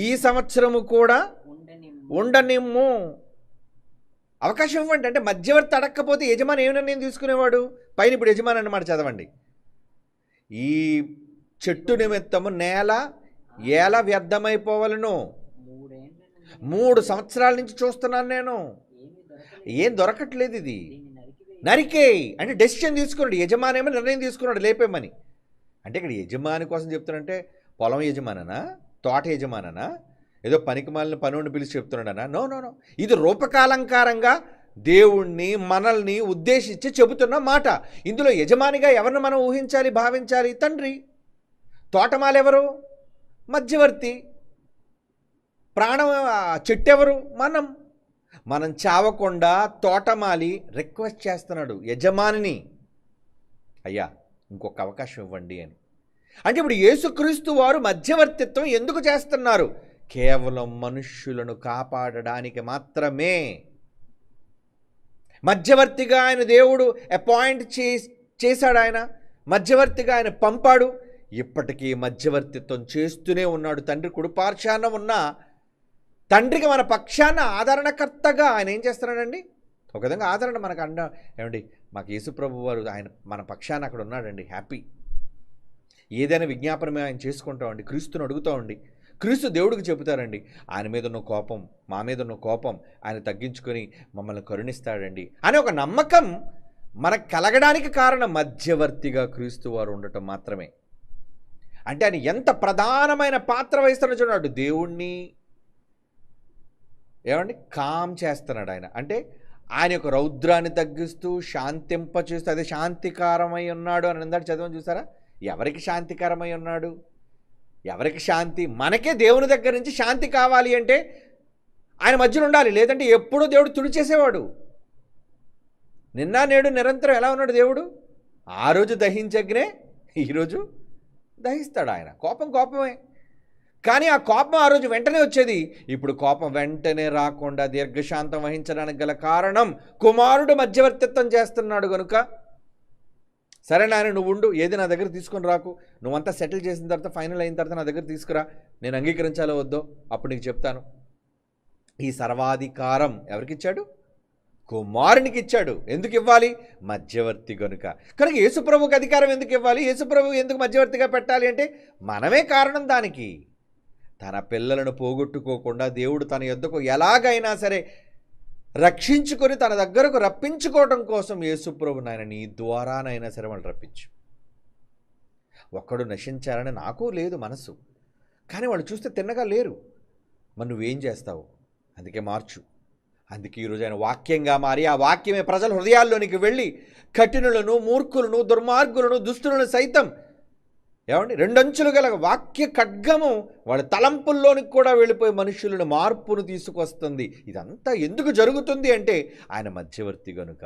Speaker 1: ఈ సంవత్సరము కూడా ఉండనిమ్ము, అవకాశం ఇవ్వండి. అంటే మధ్యవర్తి అడక్కపోతే యజమాని ఏమి నిర్ణయం తీసుకునేవాడు? పైన ఇప్పుడు యజమాని అన్నమాట చదవండి. ఈ చెట్టు నిమిత్తము నేల ఎలా వ్యర్థమైపోవాలను, 3 సంవత్సరాల నుంచి చూస్తున్నాను నేను, ఏం దొరకట్లేదు, ఇది నరికేయి అంటే డెసిషన్ తీసుకున్నాడు. యజమాని ఏమో నిర్ణయం తీసుకున్నాడు లేపేమని. అంటే ఇక్కడ యజమాని కోసం చెప్తున్నాడంటే పొలం యజమాననా, తోట యజమాననా, ఏదో పనికిమాలిన పనుని పిలిచి చెప్తున్నాడనా? నో నో నో, ఇది రూపకాలంకారంగా దేవుణ్ణి మనల్ని ఉద్దేశించి చెబుతున్న మాట. ఇందులో యజమానిగా ఎవరిని మనం ఊహించాలి, భావించాలి? తండ్రి. తోటమాలెవరు? మధ్యవర్తి. ప్రాణం చెట్టు ఎవరు? మనం చావకుండా తోటమాలి రిక్వెస్ట్ చేస్తున్నాడు యజమానిని, అయ్యా ఇంకొక అవకాశం ఇవ్వండి అని. అంటే ఇప్పుడు యేసుక్రీస్తు వారు మధ్యవర్తిత్వం ఎందుకు చేస్తున్నారు? కేవలం మనుష్యులను కాపాడడానికి మాత్రమే. మధ్యవర్తిగా ఆయన దేవుడు అపాయింట్ చేశాడు, ఆయన మధ్యవర్తిగా ఆయన పంపాడు. ఇప్పటికీ మధ్యవర్తిత్వం చేస్తూనే ఉన్నాడు. తండ్రి కుడిపార్శ్వాన ఉన్న తండ్రికి మన పక్షాన ఆదరణకర్తగా ఆయన ఏం చేస్తున్నాడండి? ఒక విధంగా ఆదరణ మనకు ఏమండి, మాకు యేసుప్రభు వారు ఆయన మన పక్షాన అక్కడ ఉన్నాడండి, హ్యాపీ. ఏదైనా విజ్ఞాపనమే ఆయన చేసుకుంటామండి, క్రీస్తుని అడుగుతామండి, క్రీస్తు దేవుడికి చెబుతారండి. ఆయన మీద ఉన్న కోపం, మా మీద ఉన్న కోపం ఆయన తగ్గించుకొని మమ్మల్ని కరుణిస్తాడండి అనే ఒక నమ్మకం మనకు కలగడానికి కారణం మధ్యవర్తిగా క్రీస్తు వారు ఉండటం మాత్రమే. అంటే ఆయన ఎంత ప్రధానమైన పాత్ర వహిస్తున్నాడు చూడండి. దేవుణ్ణి ఏమండి కామ్ చేస్తున్నాడు ఆయన. అంటే ఆయన యొక్క రౌద్రాన్ని తగ్గిస్తూ శాంతింపచేస్తూ, అదే శాంతికారమై ఉన్నాడు అని అందరూ చదవని చూసారా? ఎవరికి శాంతికరమై ఉన్నాడు? ఎవరికి శాంతి? మనకే దేవుని దగ్గర నుంచి శాంతి కావాలి అంటే ఆయన మధ్యలో ఉండాలి, లేదంటే ఎప్పుడూ దేవుడు తుడిచేసేవాడు. నిన్న నేడు నిరంతరం ఎలా ఉన్నాడు దేవుడు? ఆ రోజు దహించగ్నే ఈరోజు దహిస్తాడు ఆయన. కోపం కోపమే, కానీ ఆ కోపం ఆ రోజు వెంటనే వచ్చేది. ఇప్పుడు కోపం వెంటనే రాకుండా దీర్ఘశాంతం వహించడానికి గల కారణం కుమారుడు మధ్యవర్తిత్వం చేస్తున్నాడు కనుక, సరే నాయన నువ్వు ఉండు, ఏది నా దగ్గర తీసుకొని రాకు, నువ్వంతా సెటిల్ చేసిన తర్వాత ఫైనల్ అయిన తర్వాత నా దగ్గర తీసుకురా, నేను అంగీకరించాలో వద్దో అప్పుడు నీకు చెప్తాను. ఈ సర్వాధికారం ఎవరికి ఇచ్చాడు? కుమారునికి ఇచ్చాడు. ఎందుకు ఇవ్వాలి? మధ్యవర్తి కనుక. కనుక యేసుప్రభుకి అధికారం ఎందుకు ఇవ్వాలి? యేసుప్రభు ఎందుకు మధ్యవర్తిగా పెట్టాలి అంటే మనమే కారణం దానికి. తన పిల్లలను పోగొట్టుకోకుండా దేవుడు తన యొద్దకు ఎలాగైనా సరే రక్షించుకొని తన దగ్గరకు రప్పించుకోవడం కోసం యేసుప్రభు నాయన నీ ద్వారానైనా సరే వాళ్ళు రప్పించు. ఒక్కడు నశించాలని నాకు లేదు మనసు, కానీ వాళ్ళు చూస్తే తిన్నగా లేరు. మరి నువ్వేం చేస్తావు? అందుకే మార్చు. అందుకే ఈరోజు ఆయన వాక్యంగా మారి ఆ వాక్యమే ప్రజల హృదయాల్లోనికి వెళ్ళి కఠినులను, మూర్ఖులను, దుర్మార్గులను, దుష్టులను సైతం ఏమండి రెండంచులు గల వాక్య ఖడ్గము వాళ్ళ తలంపుల్లోనికి కూడా వెళ్ళిపోయి మనుషులను మార్పును తీసుకొస్తుంది. ఇదంతా ఎందుకు జరుగుతుంది అంటే ఆయన మధ్యవర్తి గనుక,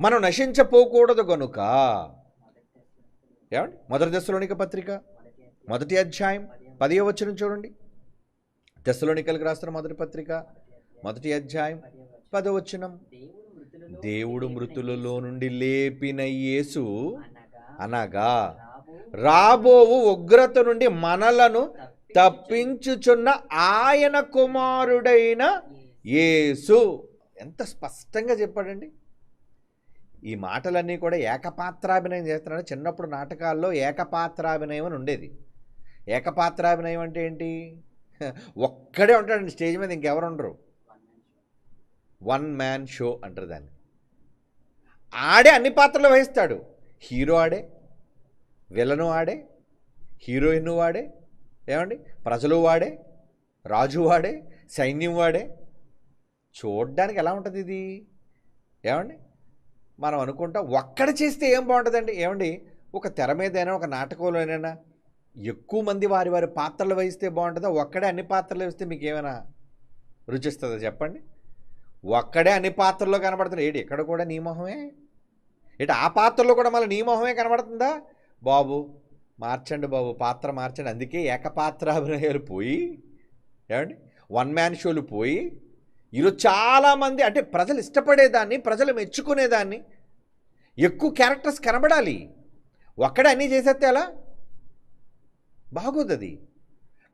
Speaker 1: మనం నశించపోకూడదు గనుక. ఏమండి మొదటి దశలోనిక పత్రిక 1వ అధ్యాయం 10వ వచనం చూడండి. దశలోనికలకు రాస్తున్న మొదటి పత్రిక 1వ అధ్యాయం 10వ వచనం. దేవుడు మృతులలో నుండి లేపిన యేసు అనగా రాబోవు ఉగ్రత నుండి మనలను తప్పించుచున్న ఆయన కుమారుడైన యేసు. ఎంత స్పష్టంగా చెప్పాడండి. ఈ మాటలన్నీ కూడా ఏకపాత్రాభినయం చేస్తున్నాడు. చిన్నప్పుడు నాటకాల్లో ఏకపాత్రాభినయం అని ఉండేది. ఏకపాత్రాభినయం అంటే ఏంటి? ఒక్కడే ఉంటాడండి స్టేజ్ మీద, ఇంకెవరు ఉండరు. వన్ మ్యాన్ షో అంటారు దాన్ని. ఆడే అన్ని పాత్రలు వహిస్తాడు. హీరో ఆడే, విలను ఆడే, హీరోయిన్ వాడే, ఏమండి ప్రజలు వాడే, రాజు వాడే, సైన్యం వాడే. చూడ్డానికి ఎలా ఉంటుంది ఇది? ఏమండి మనం అనుకుంటాం ఒక్కడ చేస్తే ఏం బాగుంటుందండి. ఏమండి ఒక తెర మీదైనా ఒక నాటకంలోనైనా ఎక్కువ మంది వారి వారి పాత్రలు వహిస్తే బాగుంటుందా? ఒక్కడే అన్ని పాత్రలు వహిస్తే మీకు ఏమైనా రుచిస్తుందా చెప్పండి? ఒక్కడే అన్ని పాత్రల్లో కనబడుతుంది. ఏడు ఇక్కడ కూడా నీ మొహమే, ఇటు ఆ పాత్రలో కూడా మళ్ళీ నీ మొహమే కనబడుతుందా? బాబు మార్చండి బాబు, పాత్ర మార్చండి. అందుకే ఏకపాత్రాభినయాలు పోయి, ఏమండి వన్ మ్యాన్ షోలు పోయి, ఈరోజు చాలామంది అంటే ప్రజలు ఇష్టపడేదాన్ని, ప్రజలు మెచ్చుకునేదాన్ని, ఎక్కువ క్యారెక్టర్స్ కనబడాలి. ఒక్కడే అన్నీ చేసేస్తే అలా బాగోదు అది.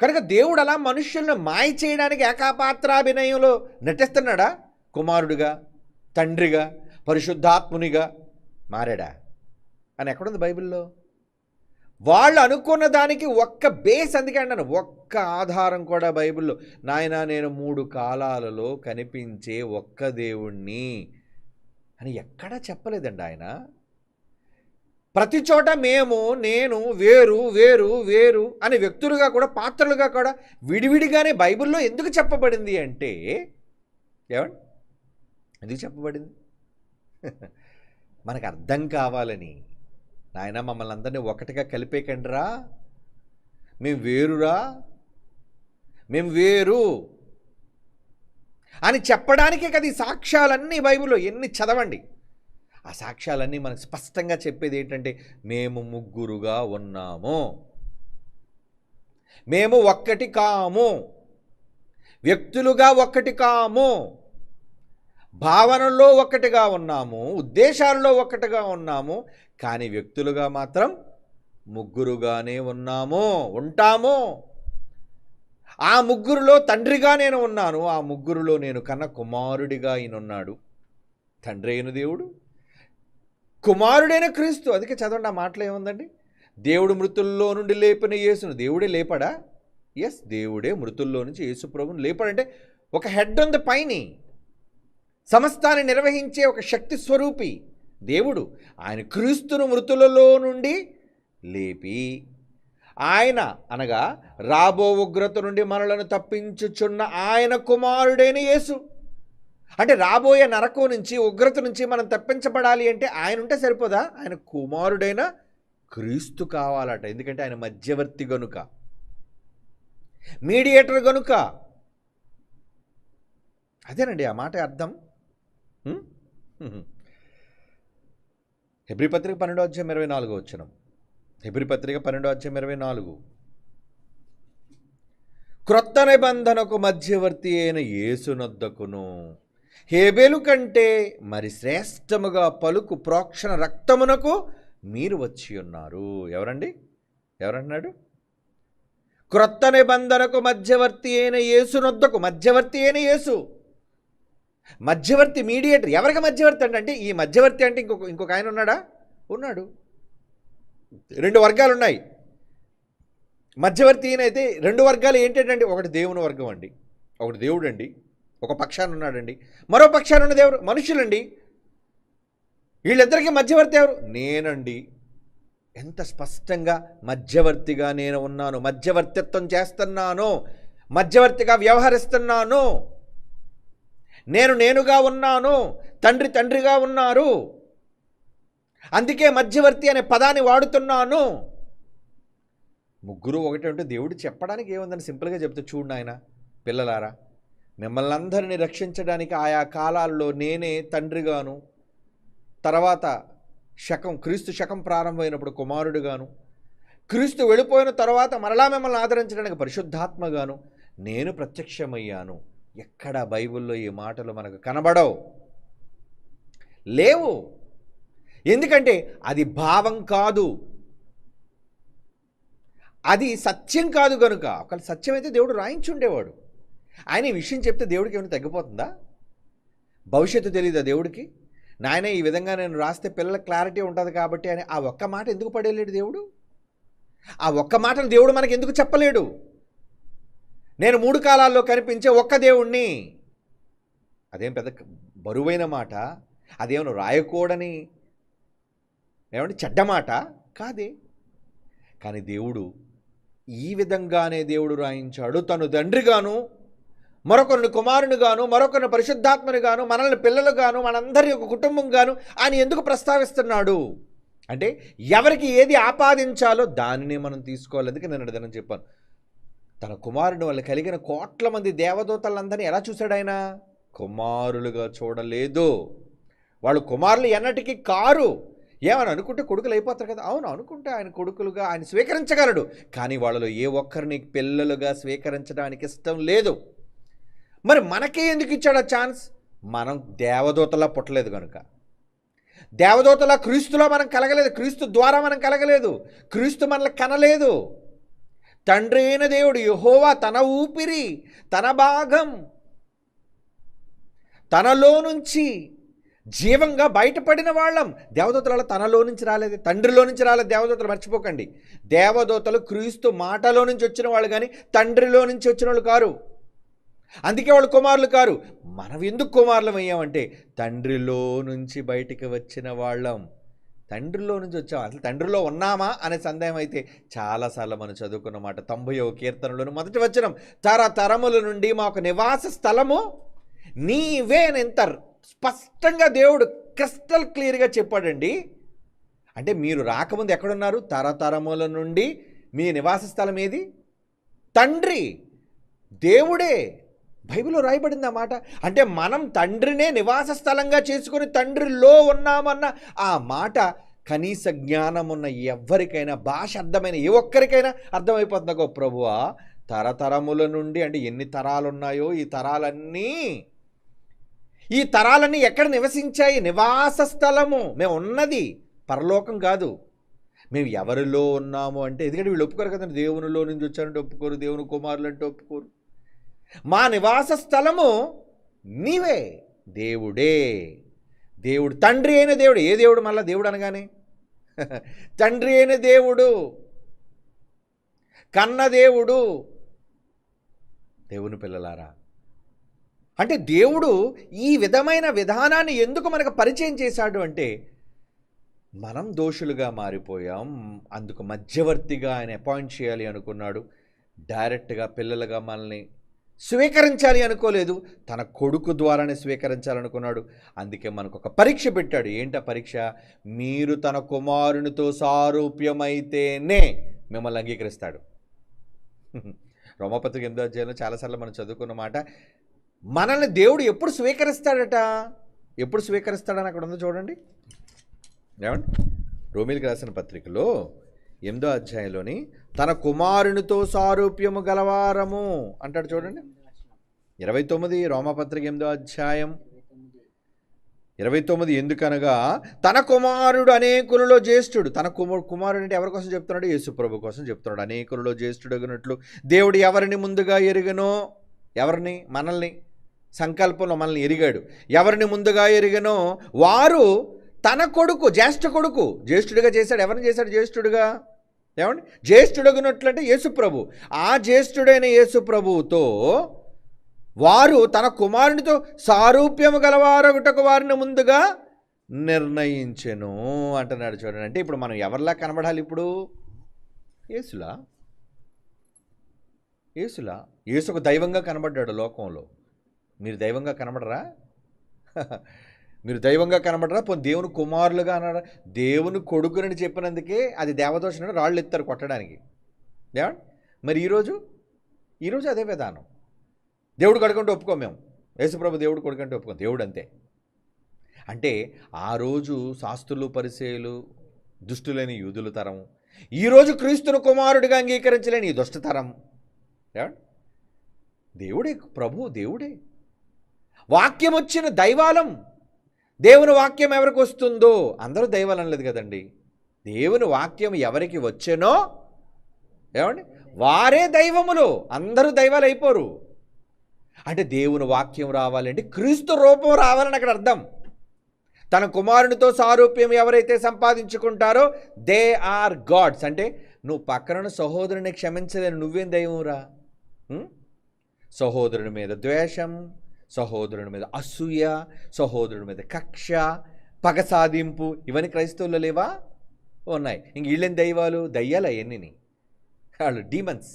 Speaker 1: కనుక దేవుడు అలా మనుష్యులను మాయ చేయడానికి ఏకపాత్రాభినయంలో నటిస్తున్నాడా? కుమారుడిగా, తండ్రిగా, పరిశుద్ధాత్మునిగా మారాడా అని ఎక్కడుంది బైబిల్లో? వాళ్ళు అనుకున్న దానికి ఒక్క బేస్, అందుకే అన్నాను ఒక్క ఆధారం కూడా బైబిల్లో. నాయన నేను 3 కాలాలలో కనిపించే ఒక్క దేవుణ్ణి అని ఎక్కడా చెప్పలేదండి ఆయన. ప్రతి చోట మేము, నేను, వేరు వేరు వేరు అని వ్యక్తులుగా కూడా, పాత్రలుగా కూడా విడివిడిగానే బైబిల్లో ఎందుకు చెప్పబడింది అంటే, ఏమండి ఎందుకు చెప్పబడింది? మనకు అర్థం కావాలని. నాయన మమ్మల్ని అందరినీ ఒకటిగా కలిపేకండిరా, మేము వేరురా, మేము వేరు అని చెప్పడానికే కదా ఈ సాక్ష్యాలన్నీ బైబిల్లో. ఎన్ని చదవండి, ఆ సాక్ష్యాలన్నీ మనకు స్పష్టంగా చెప్పేది ఏంటంటే, మేము ముగ్గురుగా ఉన్నాము, మేము ఒక్కటి కాము, వ్యక్తులుగా ఒక్కటి కాము, భావనల్లో ఒక్కటిగా ఉన్నాము, ఉద్దేశాల్లో ఒక్కటిగా ఉన్నాము, కానీ వ్యక్తులుగా మాత్రం ముగ్గురుగానే ఉన్నాము, ఉంటాము. ఆ ముగ్గురులో తండ్రిగా నేను ఉన్నాను, ఆ ముగ్గురులో నేను కన్న కుమారుడిగా ఈయనున్నాడు. తండ్రి అయిన దేవుడు, కుమారుడైన క్రీస్తు. అందుకే చదవండి ఆ మాటలు ఏముందండి? దేవుడు మృతుల్లో నుండి లేపిన యేసును దేవుడే లేపాడా? ఎస్, దేవుడే మృతుల్లో నుంచి యేసు ప్రభువును లేపాడంటే ఒక హెడ్ ఉంది పైని, సమస్తాన్ని నిర్వహించే ఒక శక్తి స్వరూపి దేవుడు. ఆయన క్రీస్తును మృతులలో నుండి లేపి, ఆయన అనగా రాబో ఉగ్రత నుండి మనలను తప్పించుచున్న ఆయన కుమారుడైన యేసు. అంటే రాబోయే నరకం నుంచి, ఉగ్రత నుంచి మనం తప్పించబడాలి అంటే ఆయన ఉంటే సరిపోదా? ఆయన కుమారుడైన క్రీస్తు కావాలట. ఎందుకంటే ఆయన మధ్యవర్తి గనుక, మీడియేటర్ గనుక. అదేనండి ఆ మాట అర్థం. హెబ్రీ పత్రిక 12:24 హెబ్రీ పత్రిక 12:24 క్రొత్త నిబంధనకు మధ్యవర్తి అయిన యేసునొద్దకును హేబేలు కంటే మరి శ్రేష్టముగా పలుకు ప్రోక్షణ రక్తమునకు మీరు వచ్చి ఉన్నారు. ఎవరండి? ఎవరంటున్నాడు? క్రొత్త నిబంధనకు మధ్యవర్తి అయిన యేసునొద్దకు. మధ్యవర్తి అయిన యేసు, మధ్యవర్తి, మీడియేటర్. ఎవరికి మధ్యవర్తి అంటే ఈ మధ్యవర్తి అంటే ఇంకొక ఆయన ఉన్నాడా? ఉన్నాడు. 2 వర్గాలు ఉన్నాయి. మధ్యవర్తి అయితే 2 వర్గాలు ఏంటంటే, ఒకటి దేవుని వర్గం అండి, ఒకటి దేవుడు అండి, ఒక పక్షాన ఉన్నాడండి, మరో పక్షాన ఉన్నది ఎవరు? మనుషులండి. వీళ్ళిద్దరికీ మధ్యవర్తి ఎవరు? నేనండి. ఎంత స్పష్టంగా మధ్యవర్తిగా నేను ఉన్నాను, మధ్యవర్తిత్వం చేస్తున్నాను, మధ్యవర్తిగా వ్యవహరిస్తున్నాను. నేనుగా ఉన్నాను, తండ్రి తండ్రిగా ఉన్నారు, అందుకే మధ్యవర్తి అనే పదాన్ని వాడుతున్నాను. ముగ్గురు ఒకటే ఉంటే దేవుడు చెప్పడానికి ఏముందని సింపుల్గా చెప్తే, చూడు నాయన పిల్లలారా, మిమ్మల్ని అందరినీ రక్షించడానికి ఆయా కాలాల్లో నేనే తండ్రిగాను, తర్వాత క్రీస్తు శకం ప్రారంభమైనప్పుడు కుమారుడుగాను, క్రీస్తు వెళ్ళిపోయిన తర్వాత మరలా మిమ్మల్ని ఆదరించడానికి పరిశుద్ధాత్మగాను నేను ప్రత్యక్షమయ్యాను. ఎక్కడ బైబిల్లో ఈ మాటలు మనకు కనబడవు, లేవు. ఎందుకంటే అది భావం కాదు, అది సత్యం కాదు కనుక. ఒకవేళ సత్యం అయితే దేవుడు రాయించి ఉండేవాడు. ఆయన ఈ విషయం చెప్తే దేవుడికి ఏమైనా తగ్గిపోతుందా? భవిష్యత్తు తెలియదా దేవుడికి? నాయన ఈ విధంగా నేను రాస్తే పిల్లలకు క్లారిటీ ఉంటుంది కాబట్టి అని ఆ ఒక్క మాట ఎందుకు పడేయలేడు దేవుడు? ఆ ఒక్క మాటను దేవుడు మనకి ఎందుకు చెప్పలేడు? నేను 3 కాలాల్లో కనిపించే ఒక్క దేవుణ్ణి. అదేం పెద్ద బరువైన మాట, అదేమో రాయకూడని చెడ్డ మాట కాదే. కానీ దేవుడు ఈ విధంగానే దేవుడు రాయించాడు. తను తండ్రిగాను, మరొకరిని కుమారునిగాను, మరొకరిని పరిశుద్ధాత్మనిగాను, మనల్ని పిల్లలుగాను, మనందరి ఒక కుటుంబంగాను ఆయన ఎందుకు ప్రస్తావిస్తున్నాడు అంటే ఎవరికి ఏది ఆపాదించాలో దానినే మనం తీసుకోవాలి. అందుకే నేను అర్థం చెప్పాను, తన కుమారుని వల్ల కలిగిన కోట్ల మంది దేవదూతలందరినీ ఎలా చూశాడు ఆయన? కుమారులుగా చూడలేదు. వాళ్ళు కుమారులు ఎన్నటికీ కారు. ఏమని అనుకుంటే కొడుకులు అయిపోతారు కదా. అవును, అనుకుంటే ఆయన కొడుకులుగా ఆయన స్వీకరించగలడు. కానీ వాళ్ళలో ఏ ఒక్కరిని పిల్లలుగా స్వీకరించడానికి ఇష్టం లేదు. మరి మనకే ఎందుకు ఇచ్చాడు ఆ ఛాన్స్? మనం దేవదూతలా పుట్టలేదు కనుక. దేవదూతలా క్రీస్తులో మనం కలగలేదు. క్రీస్తు ద్వారా మనం కలగలేదు. క్రీస్తు మనల్ని కనలేదు. తండ్రి అయిన దేవుడు యెహోవా తన ఊపిరి, తన భాగం, తనలో నుంచి జీవంగా బయటపడిన వాళ్ళం. దేవదూతల తనలో నుంచి రాలేదు, తండ్రిలో నుంచి రాలేదు. దేవదూతలు మర్చిపోకండి. దేవదూతలు క్రీస్తు మాటలో నుంచి వచ్చిన వాళ్ళు కానీ తండ్రిలో నుంచి వచ్చిన వాళ్ళు కారు. అందుకే వాళ్ళు కుమారులు కారు. మనం ఎందుకు కుమారులం అయ్యామంటే తండ్రిలో నుంచి బయటికి వచ్చిన వాళ్ళం. తండ్రిలో నుంచి వచ్చాం. అసలు తండ్రిలో ఉన్నామా అనే సందేహం అయితే చాలాసార్లు మనం చదువుకున్న మాట 90వ కీర్తనలోని మొదటి వచనం, తరతరముల నుండి మాకు నివాస స్థలము నీవే అని ఎంత స్పష్టంగా దేవుడు క్రిస్టల్ క్లియర్గా చెప్పాడండి. అంటే మీరు రాకముందు ఎక్కడున్నారు? తరతరముల నుండి మీ నివాస స్థలం ఏది? తండ్రి, దేవుడే. బైబిల్లో రాయబడింది ఆ మాట. అంటే మనం తండ్రినే నివాస స్థలంగా చేసుకొని తండ్రిలో ఉన్నామన్న ఆ మాట కనీస జ్ఞానం ఉన్న ఎవరికైనా, భాష అర్థమైన ఏ ఒక్కరికైనా అర్థమైపోతుంది. గో ప్రభువా, తరతరముల నుండి అంటే ఎన్ని తరాలు ఉన్నాయో ఈ తరాలన్నీ ఎక్కడ నివసించాయి? నివాస స్థలము. మేము ఉన్నది పరలోకం కాదు. మేము ఎవరిలో ఉన్నాము అంటే, ఎందుకంటే వీళ్ళు ఒప్పుకోరు కదండి. దేవునిలో నుంచి వచ్చారంటే ఒప్పుకోరు, దేవుని కుమారులు అంటే ఒప్పుకోరు. మా నివాస స్థలము నీవే, దేవుడే. దేవుడు తండ్రి అయిన దేవుడు. ఏ దేవుడు? మళ్ళా దేవుడు అనగానే తండ్రి అయిన దేవుడు, కన్న దేవుడు. దేవుని పిల్లలారా, అంటే దేవుడు ఈ విధమైన విధానాన్ని ఎందుకు మనకు పరిచయం చేశాడు అంటే మనం దోషులుగా మారిపోయాం. అందుకు మధ్యవర్తిగా ఆయన అపాయింట్ చేయాలి అనుకున్నాడు. డైరెక్ట్గా పిల్లలుగా మనల్ని స్వీకరించాలి అనుకోలేదు. తన కొడుకు ద్వారానే స్వీకరించాలనుకున్నాడు. అందుకే మనకు ఒక పరీక్ష పెట్టాడు. ఏంటా పరీక్ష? మీరు తన కుమారునితో సారూప్యమైతేనే మిమ్మల్ని అంగీకరిస్తాడు. రోమాపత్రిక 8వ అధ్యాయంలో చాలాసార్లు మనం చదువుకున్న మాట, మనల్ని దేవుడు ఎప్పుడు స్వీకరిస్తాడట? ఎప్పుడు స్వీకరిస్తాడని అక్కడ ఉందో చూడండి. ఏమండి? రోమీయులకు రాసిన పత్రికలో 8వ అధ్యాయంలోని తన కుమారునితో సారూప్యము గలవారము అంటాడు చూడండి. 29 రోమాపత్రిక 8వ అధ్యాయం 29. ఎందుకనగా తన కుమారుడు అనేకులలో జ్యేష్ఠుడు. తన కుమారుడు అంటే ఎవరి కోసం చెప్తున్నాడు? యేసు ప్రభు కోసం చెప్తున్నాడు. అనేకులలో జ్యేష్ఠుడగినట్లు దేవుడు ఎవరిని ముందుగా ఎరిగనో, ఎవరిని? మనల్ని. సంకల్పంలో మనల్ని ఎరిగాడు. ఎవరిని ముందుగా ఎరిగనో వారు తన కొడుకు, జ్యేష్ఠ కొడుకు, జ్యేష్ఠుడిగా చేశాడు. ఎవరిని చేశాడు జ్యేష్ఠుడిగా? ఏమండి? జ్యేష్ఠుడగినట్లంటే యేసుప్రభు. ఆ జ్యేష్ఠుడైన యేసుప్రభువుతో వారు తన కుమారునితో సారూప్యము గలవారొకటకు వారిని ముందుగా నిర్ణయించెను అంటున్నాడు చూడండి. అంటే ఇప్పుడు మనం ఎవరిలా కనబడాలి? ఇప్పుడు యేసులా. యేసుకు దైవంగా కనబడ్డాడు లోకంలో. మీరు దైవంగా కనబడరా? మీరు దైవంగా కనబడరా? పోనీ దేవుని కుమారులుగా అన్నారా? దేవుని కొడుకునని చెప్పినందుకే అది దేవదోషణ రాళ్ళు ఎత్తారు కొట్టడానికి. ఏమండి? మరి ఈరోజు అదే విధానం. దేవుడు కొడుకుంటే ఒప్పుకోం మేము. యేసుప్రభు దేవుడు కొడుకుంటే ఒప్పుకోం. దేవుడు అంతే. అంటే ఆ రోజు శాస్త్రులు, పరిసయ్యులు, దుష్టులేని యూదుల తరం, ఈరోజు క్రీస్తును కుమారుడిగా అంగీకరించలేని ఈ దుష్టతరం. ఏమండి? దేవుడే ప్రభు, దేవుడే. వాక్యం వచ్చిన దైవాలం. దేవుని వాక్యం ఎవరికి వస్తుందో అందరూ దైవాలం లేదు కదండి. దేవుని వాక్యం ఎవరికి వచ్చేనో ఏమండి? వారే దైవములు. అందరూ దైవాలు అయిపోరు. అంటే దేవుని వాక్యం రావాలంటే క్రీస్తు రూపం రావాలని అక్కడ అర్థం. తన కుమారునితో సారూప్యం ఎవరైతే సంపాదించుకుంటారో దే ఆర్ గాడ్స్. అంటే నువ్వు పక్కన సహోదరుని క్షమించలేను, నువ్వేం దైవంరా? సహోదరుని మీద ద్వేషం, సహోదరుని మీద అసూయ, సహోదరుని మీద కక్ష, పగ సాధింపు, ఇవన్నీ క్రైస్తవుల్లో లేవా? ఉన్నాయి. ఇంక వీళ్ళేం దైవాలు? దయ్యాలు అవన్నీ. వాళ్ళు డీమన్స్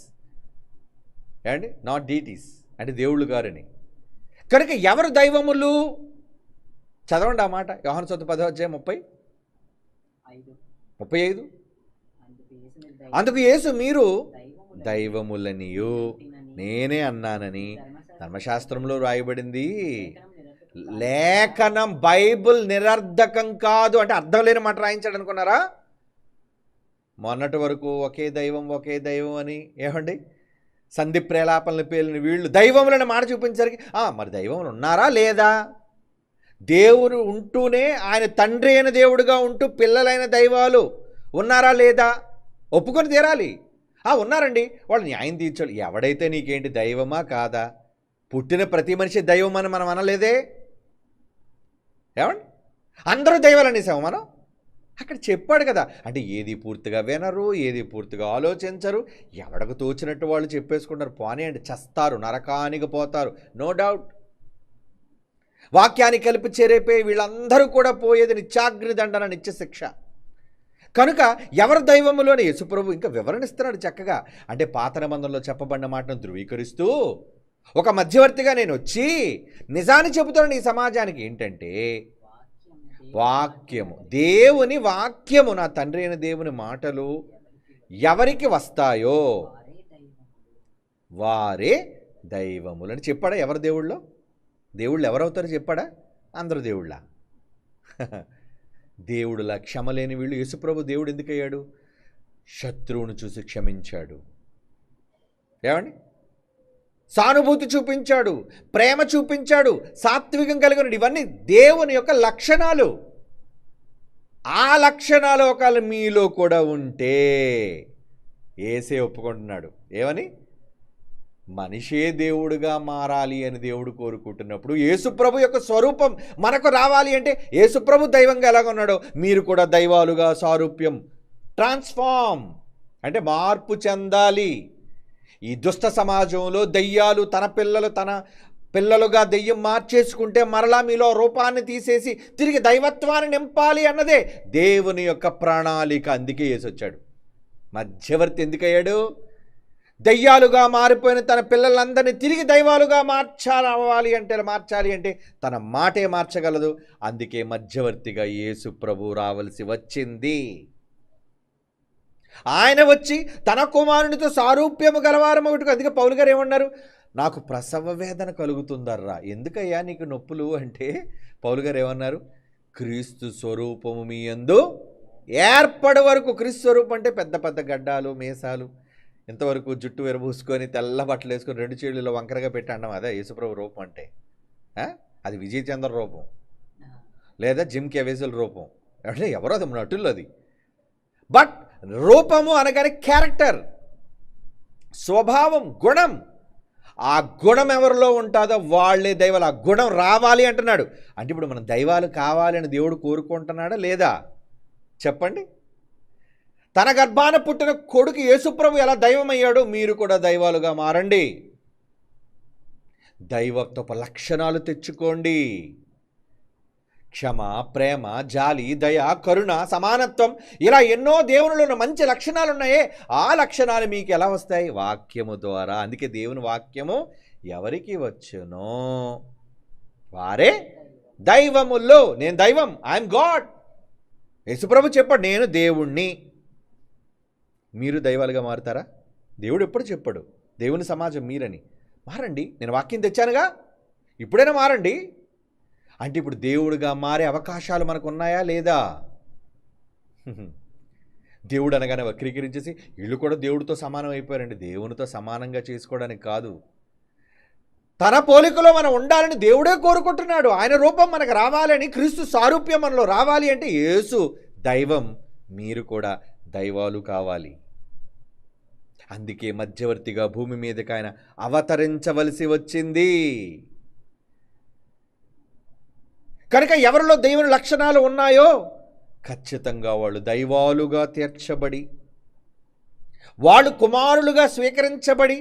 Speaker 1: అండి, నాట్ డీటీస్. అంటే దేవుళ్ళు గారని. కనుక ఎవరు దైవములు? చదవండి ఆ మాట. యోహాను సువార్త 10:35. అందుకు యేసు మీరు దైవములనియు నేనే అన్నానని ధర్మశాస్త్రంలో రాయబడింది. లేఖనం, బైబుల్ నిరర్ధకం కాదు. అంటే అర్థం లేని మాట రాయించాడు అనుకున్నారా? మొన్నటి వరకు ఒకే దైవం అని ఏమండి సంధి ప్రేలాపనలు పేలిన వీళ్ళు దైవములని మాట చూపించరికి మరి దైవములు ఉన్నారా లేదా? దేవుడు ఉంటూనే ఆయన తండ్రి అయిన దేవుడుగా ఉంటూ పిల్లలైన దైవాలు ఉన్నారా లేదా? ఒప్పుకొని తీరాలి. ఉన్నారండి, వాళ్ళు న్యాయం తీర్చాలి. ఎవడైతే నీకేంటి దైవమా కాదా? పుట్టిన ప్రతి మనిషి దైవం అని మనం అనలేదే. ఏమండి? అందరూ దైవాలు అనేసాము మనం. అక్కడ చెప్పాడు కదా. అంటే ఏది పూర్తిగా వినరు, ఏది పూర్తిగా ఆలోచించరు, ఎవడకు తోచినట్టు వాళ్ళు చెప్పేసుకుంటారు. పోనీయండి, చస్తారు, నరకానికి పోతారు, నో డౌట్. వాక్యాన్ని కలిపి చేరేపే వీళ్ళందరూ కూడా పోయేది నిత్యాగ్ని దండన, నిత్య శిక్ష. కనుక ఎవరు దైవములోని యేసుప్రభు ఇంకా వివరణిస్తున్నాడు చక్కగా. అంటే పాత నిబంధనలో చెప్పబడిన మాటను ధృవీకరిస్తూ ఒక మధ్యవర్తిగా నేను వచ్చి నిజాన్ని చెబుతాను ఈ సమాజానికి. ఏంటంటే వాక్యము, దేవుని వాక్యము, నా తండ్రి అయిన దేవుని మాటలు ఎవరికి వస్తాయో వారే దైవములు అని చెప్పాడా? ఎవరు దేవుళ్ళో? దేవుళ్ళు ఎవరవుతారో చెప్పాడా? అందరూ దేవుళ్ళ. దేవుడులా క్షమ లేని వీళ్ళు. యేసుప్రభు దేవుడు ఎందుకయ్యాడు? శత్రువును చూసి క్షమించాడు. ఏమండి? సానుభూతి చూపించాడు, ప్రేమ చూపించాడు, సాత్వికం కలిగిన, ఇవన్నీ దేవుని యొక్క లక్షణాలు. ఆ లక్షణాలు ఒకవేళ మీలో కూడా ఉంటే యేసే ఒప్పుకుంటున్నాడు. ఏమని? మనిషే దేవుడుగా మారాలి అని దేవుడు కోరుకుంటున్నప్పుడు యేసుప్రభు యొక్క స్వరూపం మనకు రావాలి అంటే యేసుప్రభు దైవంగా ఎలాగున్నాడో మీరు కూడా దైవాలుగా సారూప్యం, ట్రాన్స్ఫార్మ్ అంటే మార్పు చెందాలి. ఈ దుష్ట సమాజంలో దెయ్యాలు తన పిల్లలుగా దెయ్యం మార్చేసుకుంటే మరలా మీలో రూపాన్ని తీసేసి తిరిగి దైవత్వాన్ని నింపాలి అన్నదే దేవుని యొక్క ప్రణాళిక. అందుకే యేసు వచ్చాడు. మధ్యవర్తి ఎందుకయ్యాడు? దెయ్యాలుగా మారిపోయిన తన పిల్లలందరినీ తిరిగి దైవాలుగా మార్చాలి అంటే తన మాటే మార్చగలదు. అందుకే మధ్యవర్తిగా యేసు ప్రభు రావలసి వచ్చింది. ఆయన వచ్చి తన కుమారునితో సారూప్యము గలవారము. అందుకే పౌలు గారు ఏమన్నారు? నాకు ప్రసవ వేదన కలుగుతుందర్రా. ఎందుకయ్యా నీకు నొప్పులు అంటే పౌలు గారు ఏమన్నారు? క్రీస్తు స్వరూపము మీ యందు ఏర్పడే వరకు. క్రీస్తు స్వరూపం అంటే పెద్ద పెద్ద గడ్డాలు, మీసాలు, ఇంతవరకు జుట్టు విరబూసుకొని తెల్ల బట్టలు వేసుకొని 2 చేతుల్లో వంకరగా పెట్టి అన్నాం. అదే యేసుప్రభు రూపం అంటే. అది విజయ్ చంద్ర రూపం లేదా జిమ్ కెవేజల్ రూపం. అంటే ఎవరో అది నటులు అది. బట్ రూపము అనగానే క్యారెక్టర్, స్వభావం, గుణం. ఆ గుణం ఎవరిలో ఉంటుందో వాళ్ళే దైవాలు. ఆ గుణం రావాలి అంటున్నాడు. అంటే ఇప్పుడు మనం దైవాలు కావాలని దేవుడు కోరుకుంటున్నాడా లేదా చెప్పండి? తన గర్భాన పుట్టిన కొడుకు యేసుప్రభు ఎలా దైవమయ్యాడో మీరు కూడా దైవాలుగా మారండి. దైవత్వపు లక్షణాలు తెచ్చుకోండి. క్షమ, ప్రేమ, జాలి, దయ, కరుణ, సమానత్వం, ఇలా ఎన్నో దేవునిలో ఉన్న మంచి లక్షణాలు ఉన్నాయే. ఆ లక్షణాలు మీకు ఎలా వస్తాయి? వాక్యము ద్వారా. అందుకే దేవుని వాక్యము ఎవరికి వచ్చునో వారే దైవముల్లో. నేను దైవం, ఐఎమ్ గాడ్. యేసుప్రభు చెప్పాడు నేను దేవుణ్ణి. మీరు దైవాలుగా మారుతారా? దేవుడు ఎప్పుడు చెప్పాడు దేవుని సమాజం మీరని. మారండి, నేను వాక్యం తెచ్చానుగా, ఇప్పుడైనా మారండి. అంటే ఇప్పుడు దేవుడుగా మారే అవకాశాలు మనకు ఉన్నాయా లేదా? దేవుడు అనగానే వక్రీకరించేసి వీళ్ళు కూడా దేవుడితో సమానం అయిపోయారండి. దేవునితో సమానంగా చేసుకోవడానికి కాదు, తన పోలికలో మనం ఉండాలని దేవుడే కోరుకుంటున్నాడు. ఆయన రూపం మనకు రావాలని, క్రీస్తు సారూప్యం మనలో రావాలి అంటే యేసు దైవం, మీరు కూడా దైవాలు కావాలి. అందుకే మధ్యవర్తిగా భూమి మీదకి ఆయన అవతరించవలసి వచ్చింది. కనుక ఎవరిలో దేవుని లక్షణాలు ఉన్నాయో ఖచ్చితంగా వాళ్ళు దైవాలుగా తీర్చబడి, వాళ్ళు కుమారులుగా స్వీకరించబడి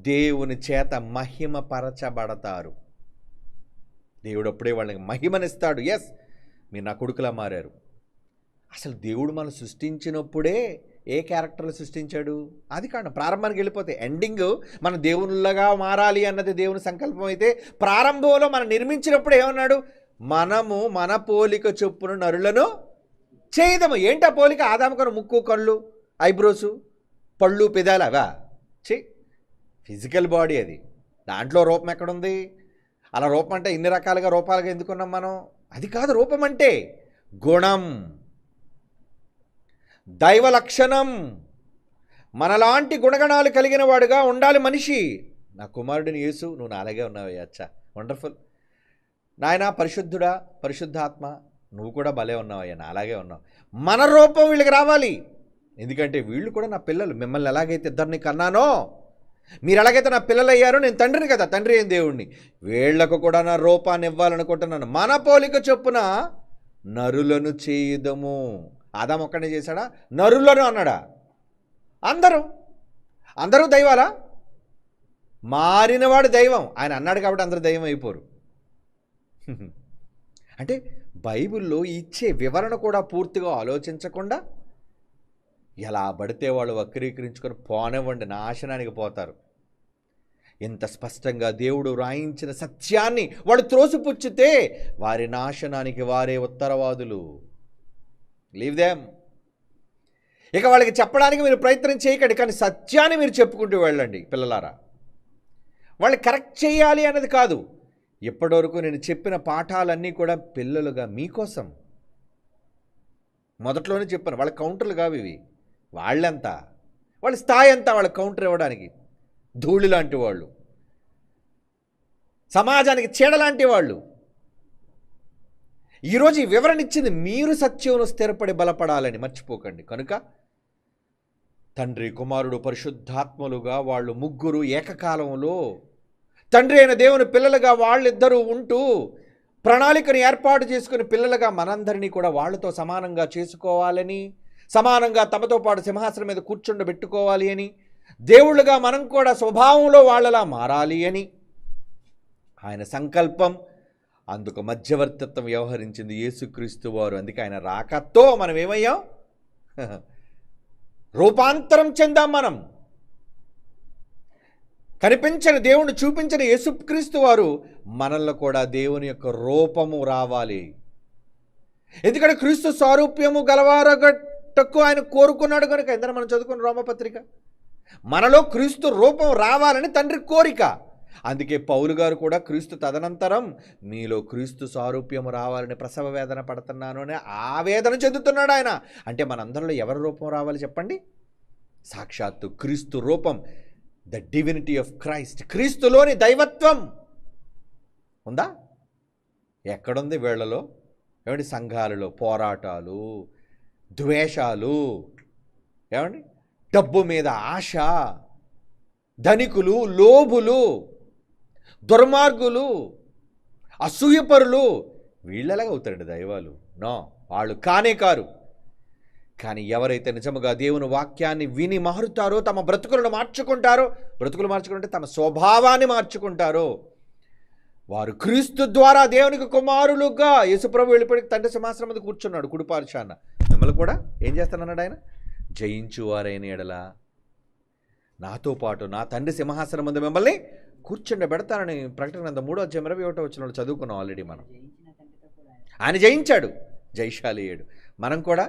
Speaker 1: దేవుని చేత మహిమపరచబడతారు. దేవుడు అప్పుడే వాళ్ళకి మహిమనిస్తాడు. ఎస్, మీరు నా కొడుకులా మారారు. అసలు దేవుడు మనం సృష్టించినప్పుడే ఏ క్యారెక్టర్లు సృష్టించాడు? అది కాదు, ప్రారంభానికి వెళ్ళిపోతే ఎండింగ్ మన దేవునిలాగా మారాలి అన్నది దేవుని సంకల్పం అయితే, ప్రారంభంలో మనం నిర్మించినప్పుడు ఏమన్నాడు? మనము మన పోలిక చొప్పున నరులను చేయదము. ఏంటా పోలిక? ఆదాము ముక్కు, కళ్ళు, ఐబ్రోసు, పళ్ళు, పెదాలు అవా? ఫిజికల్ బాడీ అది. దాంట్లో రూపం ఎక్కడుంది? అలా రూపం అంటే ఇన్ని రకాలుగా రూపాలుగా ఎందుకున్నాం మనం? అది కాదు రూపం అంటే. గుణం, దైవ లక్షణం, మనలాంటి గుణగణాలు కలిగిన వాడుగా ఉండాలి మనిషి. నా కుమారుడిని యేసు, నువ్వు నా అలాగే ఉన్నావు. అచ్చా, వండర్ఫుల్ నాయన. పరిశుద్ధుడా, పరిశుద్ధాత్మ, నువ్వు కూడా భలే ఉన్నావయ్యా, నా అలాగే ఉన్నావు. మన రూపం వీళ్ళకి రావాలి. ఎందుకంటే వీళ్ళు కూడా నా పిల్లలు. మిమ్మల్ని ఎలాగైతే ఇద్దరిని కన్నానో, మీరు ఎలాగైతే నా పిల్లలు అయ్యారో, నేను తండ్రిని కదా, తండ్రి అయిన దేవుణ్ణి, వీళ్లకు కూడా నా రూపాన్ని ఇవ్వాలనుకుంటున్నాను. మన పోలిక చొప్పున నరులను చేయుదము. ఆదాము ఒక్కడే చేశాడా? నరులను అన్నాడా? అందరూ దైవాలా? మారినవాడు దైవం. ఆయన అన్నాడు కాబట్టి అందరూ దైవం అయిపోరు. అంటే బైబిల్లో ఇచ్చే వివరణ కూడా పూర్తిగా ఆలోచించకుండా ఎలా పడితే వాళ్ళు వక్రీకరించుకొని పోనివ్వండి, నాశనానికి పోతారు. ఎంత స్పష్టంగా దేవుడు రాయించిన సత్యాన్ని వాళ్ళు త్రోసిపుచ్చితే వారి నాశనానికి వారే ఉత్తరవాదులు. Leave them. ఇక వాళ్ళకి చెప్పడానికి మీరు ప్రయత్నం చేయకండి, కానీ సత్యాన్ని మీరు చెప్పుకుంటూ వెళ్ళండి పిల్లలారా. వాళ్ళు కరెక్ట్ చేయాలి అన్నది కాదు. ఇప్పటివరకు నేను చెప్పిన పాఠాలన్నీ కూడా పిల్లలుగా మీకోసం. మొదట్లోనే చెప్పాను, వాళ్ళ కౌంటర్లు కావు ఇవి. వాళ్ళెంత, వాళ్ళ స్థాయి అంతా వాళ్ళ కౌంటర్ ఇవ్వడానికి ధూళి లాంటి వాళ్ళు, సమాజానికి చీడలాంటి వాళ్ళు. ఈరోజు ఈ వివరణ ఇచ్చింది మీరు సత్యంలో స్థిరపడి బలపడాలని మర్చిపోకండి. కనుక తండ్రి, కుమారుడు, పరిశుద్ధాత్మలుగా వాళ్ళు ముగ్గురు ఏకకాలంలో తండ్రి అయిన దేవుని పిల్లలుగా వాళ్ళిద్దరూ ఉంటూ ప్రణాళికను ఏర్పాటు చేసుకుని పిల్లలుగా మనందరినీ కూడా వాళ్ళతో సమానంగా చేసుకోవాలని, సమానంగా తమతో పాటు సింహాసనం మీద కూర్చుండబెట్టుకోవాలి అని, దేవుళ్ళుగా మనం కూడా స్వభావంలో వాళ్ళలా మారాలి అని ఆయన సంకల్పం. అందుకు మధ్యవర్తిత్వం వ్యవహరించింది యేసుక్రీస్తు వారు. అందుకే ఆయన రాకతో మనం ఏమయ్యాం? రూపాంతరం చెందాం. మనం కనిపించని దేవుణ్ణి చూపించిన యేసుక్రీస్తు వారు మనల్లో కూడా దేవుని యొక్క రూపము రావాలి. ఎందుకంటే క్రీస్తు స్వరూప్యము గలవారగట్టకు ఆయన కోరుకున్నాడు కనుక. ఎందుకంటే మనం చదువుకున్న రోమపత్రిక, మనలో క్రీస్తు రూపం రావాలని తండ్రి కోరిక. అందుకే పౌలు గారు కూడా క్రీస్తు తదనంతరం మీలో క్రీస్తు స్వరూప్యము రావాలని ప్రసవ వేదన పడుతున్నాను అని ఆవేదన చెందుతున్నాడు ఆయన. అంటే మనందరిలో ఎవరి రూపం రావాలి చెప్పండి? సాక్షాత్తు క్రీస్తు రూపం, ద డివినిటీ ఆఫ్ క్రైస్ట్. క్రీస్తులోని దైవత్వం ఉందా? ఎక్కడుంది వీళ్ళలో? ఏమండి, సంఘాలలో పోరాటాలు, ద్వేషాలు, ఏమండి, డబ్బు మీద ఆశ, ధనికులు, లోబులు, దుర్మార్గులు, అసూయపరులు, వీళ్ళలాగా అవుతారండి దైవాలు? నో, వాళ్ళు కానే కారు. కానీ ఎవరైతే నిజముగా దేవుని వాక్యాన్ని విని మారుతారో, తమ బ్రతుకులను మార్చుకుంటారో, బ్రతుకులు మార్చుకుంటే తమ స్వభావాన్ని మార్చుకుంటారో, వారు క్రీస్తు ద్వారా దేవునికి కుమారులుగా. యేసుప్రభు వెళ్ళిపోయి తండ్రి సింహాసనం మీద కూర్చున్నాడు కుడిపార్శ్వాన. మిమ్మల్ని కూడా ఏం చేస్తానన్నాడు ఆయన? జయించువారైన ఎడల నాతో పాటు నా తండ్రి సింహాసనం ముందు మిమ్మల్ని కూర్చుండబెడతానని ప్రకటన గ్రంథం 3:21 చదువుకున్నాం ఆల్రెడీ మనం. ఆయన జయించాడు, జయశాలియుడు. మనం కూడా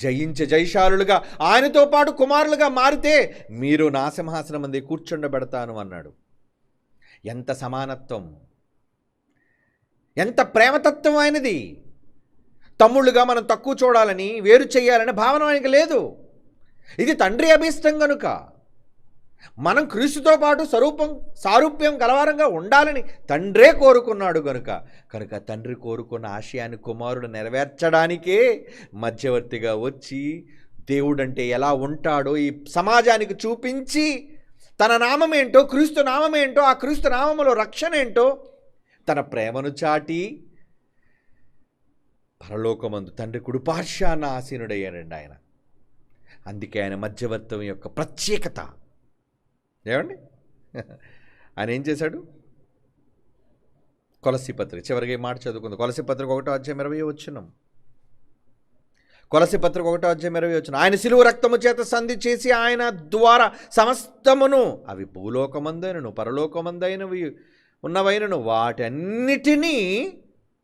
Speaker 1: జయించే జయశాలులుగా ఆయనతో పాటు కుమారులుగా మారితే మీరు నా సింహాసనం ముందే కూర్చుండబెడతాను అన్నాడు. ఎంత సమానత్వం, ఎంత ప్రేమతత్వం ఆయనది. తమ్ముళ్ళుగా మనం తక్కువ చూడాలని, వేరు చేయాలని భావన ఆయనకి లేదు. ఇది తండ్రి అభీష్టం కనుక. మనం క్రీస్తుతో పాటు సారూప్యం గలవారంగా ఉండాలని తండ్రే కోరుకున్నాడు కనుక తండ్రి కోరుకున్న ఆశయాన్ని కుమారుడు నెరవేర్చడానికే మధ్యవర్తిగా వచ్చి దేవుడంటే ఎలా ఉంటాడో ఈ సమాజానికి చూపించి తన నామం ఏంటో, క్రీస్తు నామం ఏంటో, ఆ క్రీస్తు నామములో రక్షణ ఏంటో తన ప్రేమను చాటి పరలోకమందు తండ్రి కుడిపార్శ్వాన ఆసీనుడయ్యాడండి ఆయన. అందుకే ఆయన మధ్యవర్తం యొక్క ప్రత్యేకత. ఏమండి, ఆయన ఏం చేశాడు? కొలస్సీ పత్రిక చివరికి ఈ మాట చదువుకుంది. కొలస్సీ పత్రిక 1:20 కొలస్సీ పత్రిక 1:20 ఆయన శిలువ రక్తము చేత సంధి చేసి ఆయన ద్వారా సమస్తమును, అవి భూలోకమందైనను పరలోకమందైనవి ఉన్నవైనను వాటన్నిటినీ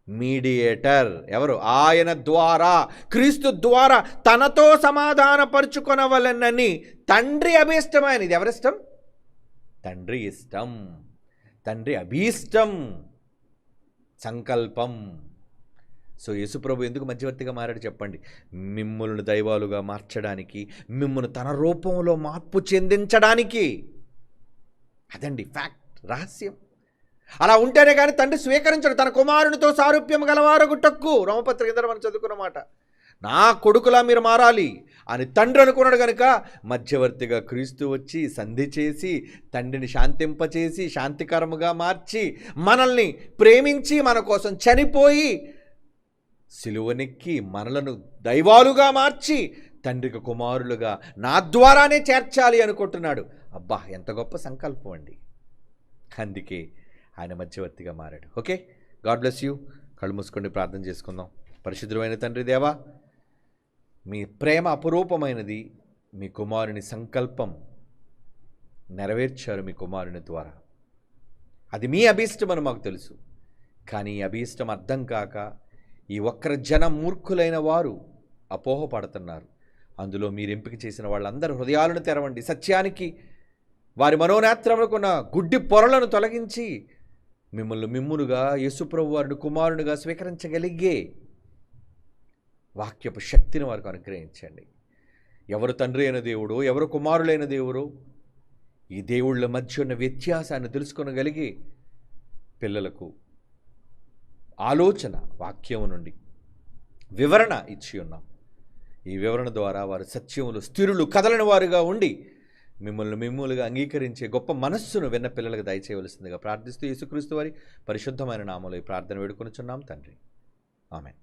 Speaker 1: మీడియేటర్ ఎవరు? ఆయన ద్వారా, క్రీస్తు ద్వారా తనతో సమాధానపరుచుకొనవలెనని తండ్రి అభీష్టమైనది. ఇది ఎవరిష్టం? తండ్రి ఇష్టం, తండ్రి అభీష్టం, సంకల్పం. సో యేసుప్రభు ఎందుకు మధ్యవర్తిగా మారాడు చెప్పండి? మిమ్ములను దైవాలుగా మార్చడానికి, మిమ్మును తన రూపంలో మార్పు చెందించడానికి. అదండి ఫ్యాక్ట్, రహస్యం. అలా ఉంటేనే కానీ తండ్రి స్వీకరించడు. తన కుమారునితో సారూప్యం గలవారగుటకు, రోమపత్రిక కింద మనం చదువుకున్న మాట. నా కొడుకులా మీరు మారాలి అని తండ్రి అనుకున్నాడు కనుక మధ్యవర్తిగా క్రీస్తు వచ్చి సంధి చేసి తండ్రిని శాంతింపచేసి శాంతికరముగా మార్చి మనల్ని ప్రేమించి మన కోసం చనిపోయి సిలువనెక్కి మనలను దైవాలుగా మార్చి తండ్రికి కుమారులుగా నా ద్వారానే చేర్చాలి అనుకుంటున్నాడు. అబ్బా, ఎంత గొప్ప సంకల్పం అండి. అందుకే ఆయన మధ్యవర్తిగా మారాడు. Okay, God bless you. కళ్ళు మూసుకొని ప్రార్థన చేసుకుందాం. పరిశుద్ధమైన తండ్రి దేవా, మీ ప్రేమ అపురూపమైనది. మీ కుమారుని సంకల్పం నెరవేర్చారు మీ కుమారుని ద్వారా. అది మీ అభీష్టమని మాకు తెలుసు. కానీ ఈ అభీష్టం అర్థం కాక ఈ ఒక్కరి జనం మూర్ఖులైన వారు అపోహపడుతున్నారు. అందులో మీరు ఎంపిక చేసిన వాళ్ళందరూ హృదయాలను తెరవండి. సత్యానికి వారి మనోనేత్రములకు ఉన్న గుడ్డి పొరలను తొలగించి మిమ్మునుగా యేసుప్రభు వారిని కుమారునిగా స్వీకరించగలిగే వాక్యపు శక్తిని వారికి అనుగ్రహించండి. ఎవరు తండ్రి అయిన దేవుడు, ఎవరు కుమారులైన దేవుడు, ఈ దేవుళ్ళ మధ్య ఉన్న వ్యత్యాసాన్ని తెలుసుకొనగలిగి పిల్లలకు ఆలోచన వాక్యం నుండి వివరణ ఇచ్చి ఉన్నాం. ఈ వివరణ ద్వారా వారు సత్యములు స్థిరులు కదలని వారుగా ఉండి మిమ్ములుగా అంగీకరించే గొప్ప మనస్సును విన్న పిల్లలకు దయచేయవలసిందిగా ప్రార్థిస్తూ యేసుక్రీస్తు వారి పరిశుద్ధమైన నామములో ఈ ప్రార్థన వేడుకొనుచున్నాం తండ్రి. ఆమేన్.